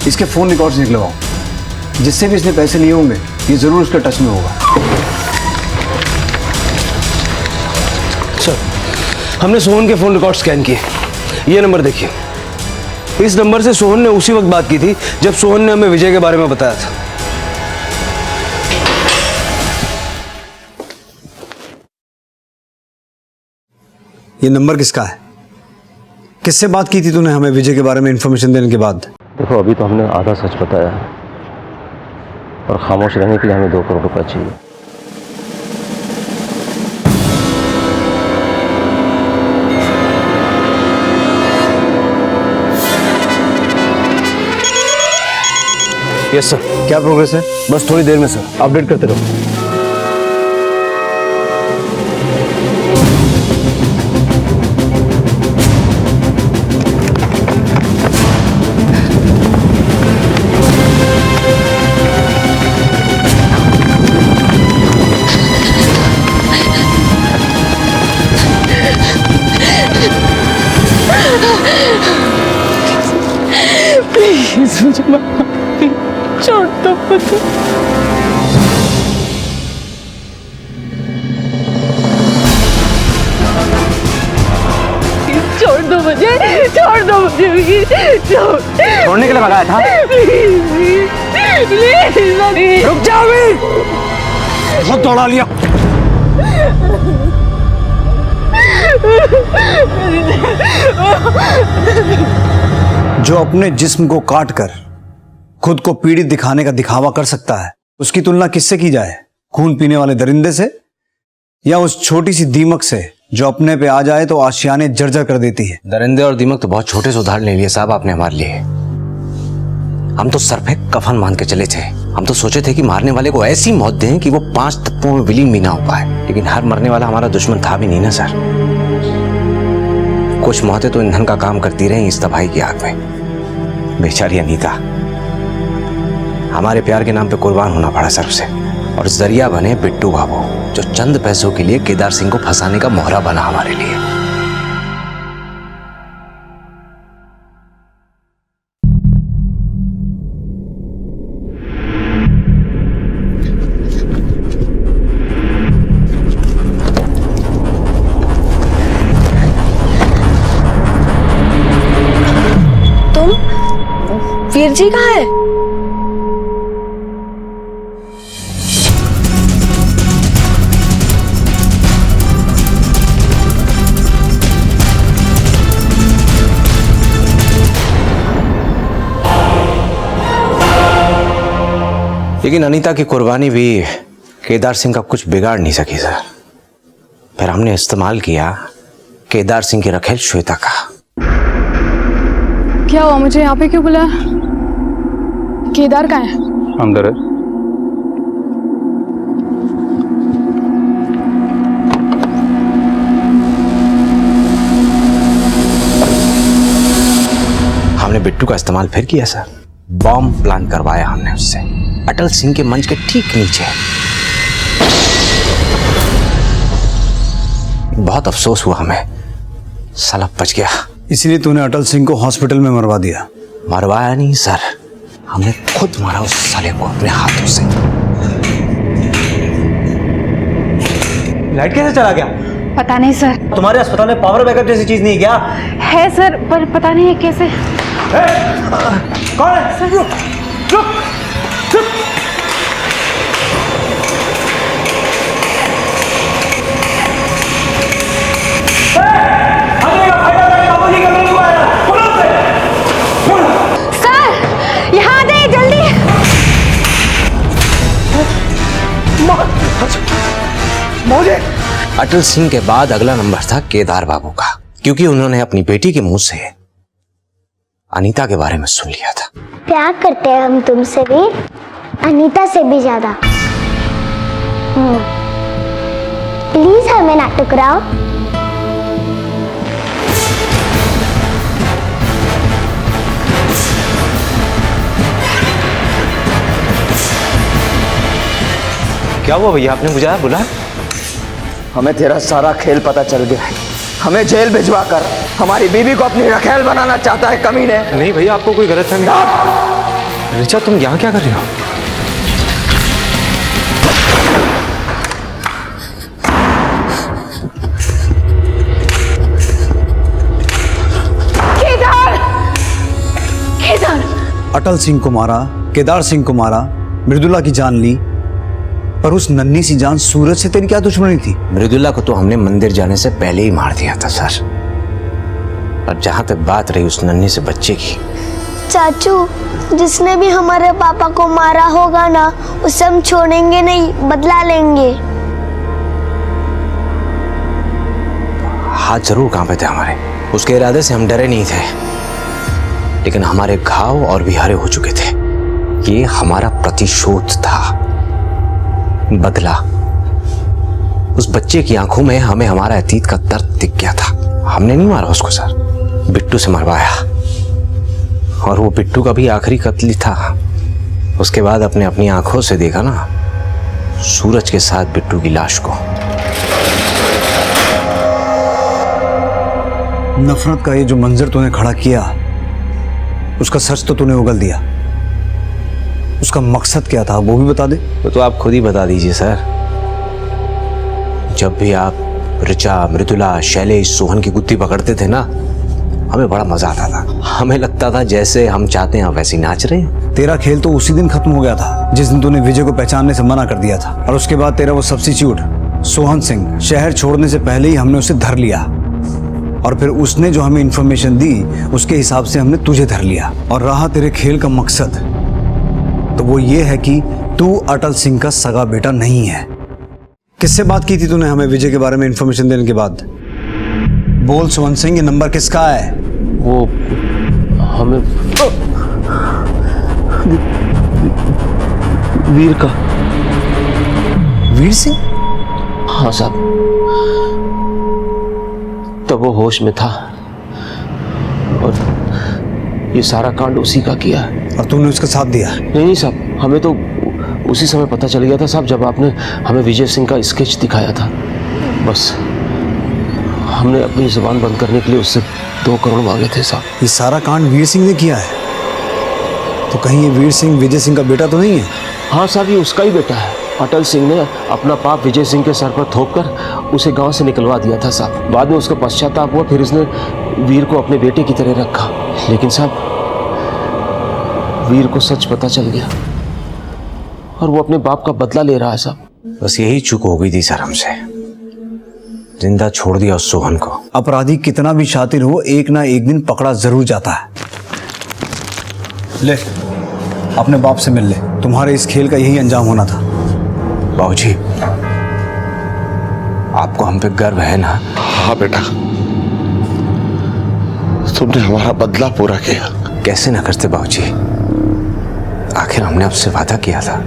इसके फोन रिकॉर्ड्स निकलवाओ, जिससे भी इसने पैसे लिए होंगे ये जरूर उसके टच में होगा। सर, हमने सोहन के फोन रिकॉर्ड स्कैन किए, ये नंबर देखिए। इस नंबर से सोहन ने उसी वक्त बात की थी जब सोहन ने हमें विजय के बारे में बताया था। ये नंबर किसका है? किससे बात की थी तूने हमें विजय के बारे में इंफॉर्मेशन देने के बाद? देखो अभी तो हमने आधा सच बताया है और खामोश रहने के लिए हमें 2 करोड़ रुपए चाहिए। Yes sir. क्या प्रोग्रेस है? बस थोड़ी देर में सर। अपडेट करते रहो। प्लीज मुझे छोड़ दो पता। छोड़ दो मुझे, छोड़ दो मुझे, छोड़ने के लिए भगाया था? प्लीज रुक जाओ, बहुत दौड़ा लिया। जो अपने जिस्म को काट कर खुद को पीड़ित दिखाने का दिखावा कर सकता है, उसकी तुलना किससे की जाए? खून पीने वाले दरिंदे से, या उस छोटी सी दीमक से जो अपने पे आ जाए तो आशियाने जर्जर कर देती है? दरिंदे और दीमक तो बहुत छोटे से उदाहरण ले लिए साहब आपने हमारे लिए। हम तो सर पे कफन मान के चले थे। हम तो सोचे थे कि मारने वाले को ऐसी मौत दें कि वो 5 तत्वों में विलीन भी ना हो पाए, लेकिन हर मरने वाला हमारा दुश्मन था भी नहीं ना सर। कुछ मौतें तो ईंधन का काम करती रही इस तबाही की आग में। बेचारी अनीता हमारे प्यार के नाम पे कुर्बान होना पड़ा सर उसे, और जरिया बने बिट्टू बाबू जो चंद पैसों के लिए केदार सिंह को फंसाने का मोहरा बना हमारे लिए। वीर जी कहाँ है? लेकिन अनीता की कुर्बानी भी केदार सिंह का कुछ बिगाड़ नहीं सकी सर। फिर हमने इस्तेमाल किया केदार सिंह की रखेल श्वेता का। क्या हुआ? मुझे यहाँ पे क्यों बुलाया? केदार कहाँ है? अंदर है। हमने बिट्टू का इस्तेमाल फिर किया सर। बॉम्ब प्लान करवाया हमने उससे अटल सिंह के मंच के ठीक नीचे। बहुत अफसोस हुआ हमें, साला बच गया। इसलिए तूने अटल सिंह को हॉस्पिटल में मरवा दिया? मरवाया नहीं सर, हमने खुद मारा उस साले को अपने हाथों से। लाइट कैसे चला गया? पता नहीं सर। तुम्हारे अस्पताल में पावर बैकअप जैसी चीज नहीं क्या? है सर, पर पता नहीं है कैसे। कौन है? रुक रुक रुक। सर यहाँ आ जाइए जल्दी। अटल सिंह के बाद अगला नंबर था केदार बाबू का, क्योंकि उन्होंने अपनी बेटी के मुंह से अनीता के बारे में सुन लिया था। प्यार करते हैं हम तुमसे भी, अनीता से भी ज्यादा। प्लीज हमें ना टुकराओ। क्या हुआ भैया, आपने बुझाया? बुला? हमें तेरा सारा खेल पता चल गया है। हमें जेल भिजवा कर हमारी बीवी को अपनी रखेल बनाना चाहता है कमीने। नहीं भैया, आपको कोई गलतफहमी। ऋचा, तुम यहाँ क्या कर रही हो? केदार! केदार! अटल सिंह को मारा, केदार सिंह को मारा, मृदुला की जान ली, पर उस नन्ही सी जान सूरज से तेरी क्या दुश्मनी थी? मृदुला को तो हमने मंदिर जाने से पहले ही मार दिया था सर। और जहां तक बात रही उस नन्ही से बच्चे की, चाचू, जिसने भी हमारे पापा को मारा होगा ना, उसे हम छोड़ेंगे नहीं, बदला लेंगे। हाथ जरूर कांपे थे हमारे, उसके इरादे से हम डरे नहीं थे, लेकिन हमारे घाव और भी हरे हो चुके थे। ये हमारा प्रतिशोध था, बदला। उस बच्चे की आंखों में हमें हमारा अतीत का दर्द दिख गया था। हमने नहीं मारा उसको सर, बिट्टू से मरवाया। और वो बिट्टू का भी आखिरी कत्ल ही था। उसके बाद अपने अपनी आंखों से देखा ना सूरज के साथ बिट्टू की लाश को। नफरत का ये जो मंजर तूने खड़ा किया, उसका सच तो तूने उगल दिया। उसका मकसद क्या था वो भी बता दे। तो आप खुद ही बता दीजिए सर। जब भी आप ऋचा, मृदुला, शैलेश, सोहन की गुत्ती पकड़ते थे ना, हमें बड़ा मजा आता था। हमें लगता था जैसे हम चाहते हैं वैसे नाच रहे हैं। तेरा खेल तो उसी दिन खत्म हो गया था जिस दिन तूने विजय को पहचानने से मना कर दिया था। और उसके बाद तेरा वो सब्स्टिट्यूट सोहन सिंह शहर छोड़ने से पहले ही हमने उसे धर लिया और फिर उसने जो हमें इंफॉर्मेशन दी उसके हिसाब से हमने तुझे धर लिया। और रहा तेरे खेल का मकसद, तो वो ये है कि तू अटल सिंह का सगा बेटा नहीं है। किससे बात की थी तूने हमें विजय के बारे में इंफॉर्मेशन देने के बाद? बोल सुमन सिंह, ये नंबर किसका है? वो हमें वीर का। वीर सिंह? हाँ साहब, तब वो होश में था और ये सारा कांड उसी का किया है। और तूने उसका साथ दिया? नहीं साहब, हमें तो उसी समय पता चल गया था साहब, जब आपने हमें विजय सिंह का स्केच दिखाया था। बस हमने अपनी जुबान बंद करने के लिए उससे 2 करोड़ मांगे थे साहब। ये सारा कांड वीर सिंह ने किया है? तो कहीं ये वीर सिंह विजय सिंह का बेटा तो नहीं है? हाँ साहब, ये उसका ही बेटा है। अटल सिंह ने अपना पाप विजय सिंह के सर पर थोप कर उसे गांव से निकलवा दिया था साहब। बाद में उसका पश्चाताप हुआ, फिर इसने वीर को अपने बेटे की तरह रखा। लेकिन साहब, वीर को सच पता चल गया और वो अपने बाप का बदला ले रहा है साहब। बस यही चूक हो गई थी सर हमसे, जिंदा छोड़ दिया उस सोहन को। अपराधी कितना भी शातिर हो, एक ना एक दिन पकड़ा जरूर जाता है। ले, अपने बाप से मिल ले, तुम्हारे इस खेल का यही अंजाम होना था। बाबूजी, आपको हम पे गर्व है ना? हाँ बेटा, तुमने हमारा बदला पूरा किया। कैसे ना करते बाबूजी, आखिर हमने आपसे वादा किया था।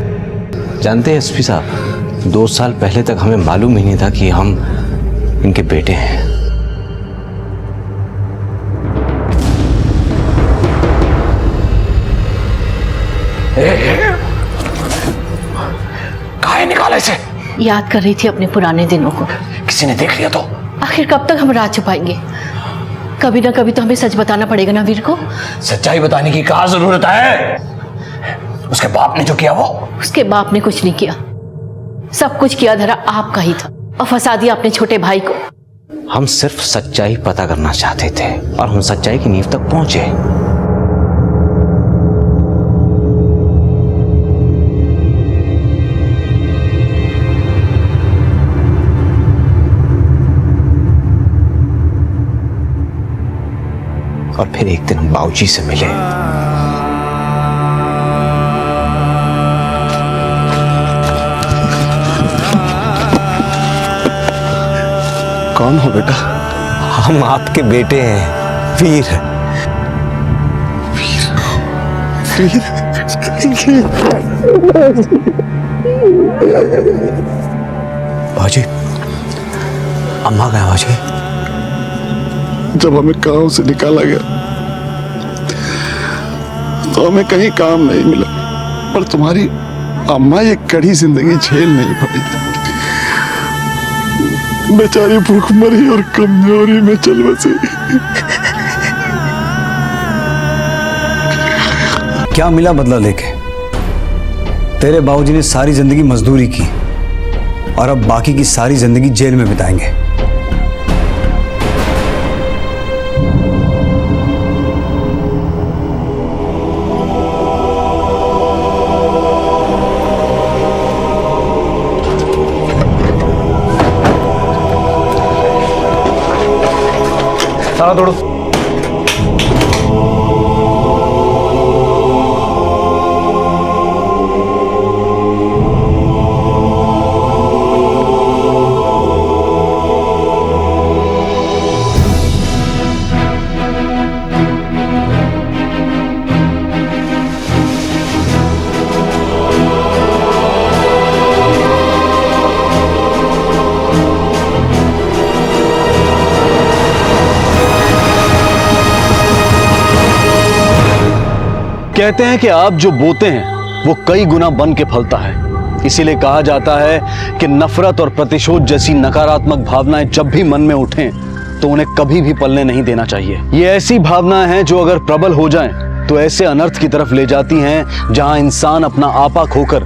जानते हैं एसपी साहब, 2 साल पहले तक हमें मालूम ही नहीं था कि हम इनके बेटे हैं। काहे निकाले से? याद कर रही थी अपने पुराने दिनों को। किसी ने देख लिया तो? आखिर कब तक हम राज छुपाएंगे? कभी ना कभी तो हमें सच बताना पड़ेगा ना वीर को। सच्चाई बताने की कहाँ जरूरत है? उसके बाप ने जो किया वो? उसके बाप ने कुछ नहीं किया, सब कुछ किया धरा आपका ही था और फंसा दिया अपने छोटे भाई को। हम सिर्फ सच्चाई पता करना चाहते थे और हम सच्चाई की नींव तक पहुंचे। और फिर एक दिन हम बाबूजी से मिले। कौन हो बेटा? हम आपके बेटे हैं, वीर। बाबूजी, अम्मा गए बाबूजी? जब हमें गांव से निकाला गया तो हमें कहीं काम नहीं मिला, पर तुम्हारी अम्मा ये कड़ी जिंदगी झेल नहीं पाई। बेचारी भूख मरी और कमजोरी में चल बसी। क्या मिला बदला लेके? तेरे बाबूजी ने सारी जिंदगी मजदूरी की और अब बाकी की सारी जिंदगी जेल में बिताएंगे। सारा दौड़ो। कहते हैं कि आप जो बोते हैं वो कई गुना बन के फलता है। इसीलिए कहा जाता है कि नफरत और प्रतिशोध जैसी नकारात्मक भावनाएं जब भी मन में उठें तो उन्हें कभी भी पलने नहीं देना चाहिए। ये ऐसी भावनाएं हैं जो अगर प्रबल हो जाएं तो ऐसे अनर्थ की तरफ ले जाती हैं जहां इंसान अपना आपा खोकर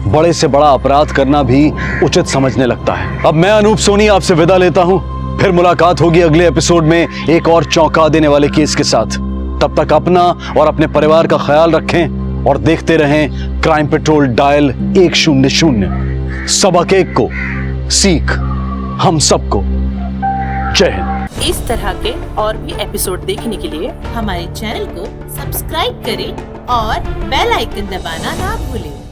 बड़े से बड़ा अपराध करना भी उचित समझने लगता है। अब मैं अनूप सोनी आपसे विदा लेता हूं, फिर मुलाकात होगी अगले एपिसोड में एक और चौंका देने वाले केस के साथ। तब तक अपना और अपने परिवार का ख्याल रखें और देखते रहें क्राइम पेट्रोल डायल 100। सबक एक को सीख हम सबको। जय हिंद। इस तरह के और भी एपिसोड देखने के लिए हमारे चैनल को सब्सक्राइब करें और बेल आइकन दबाना ना भूलें।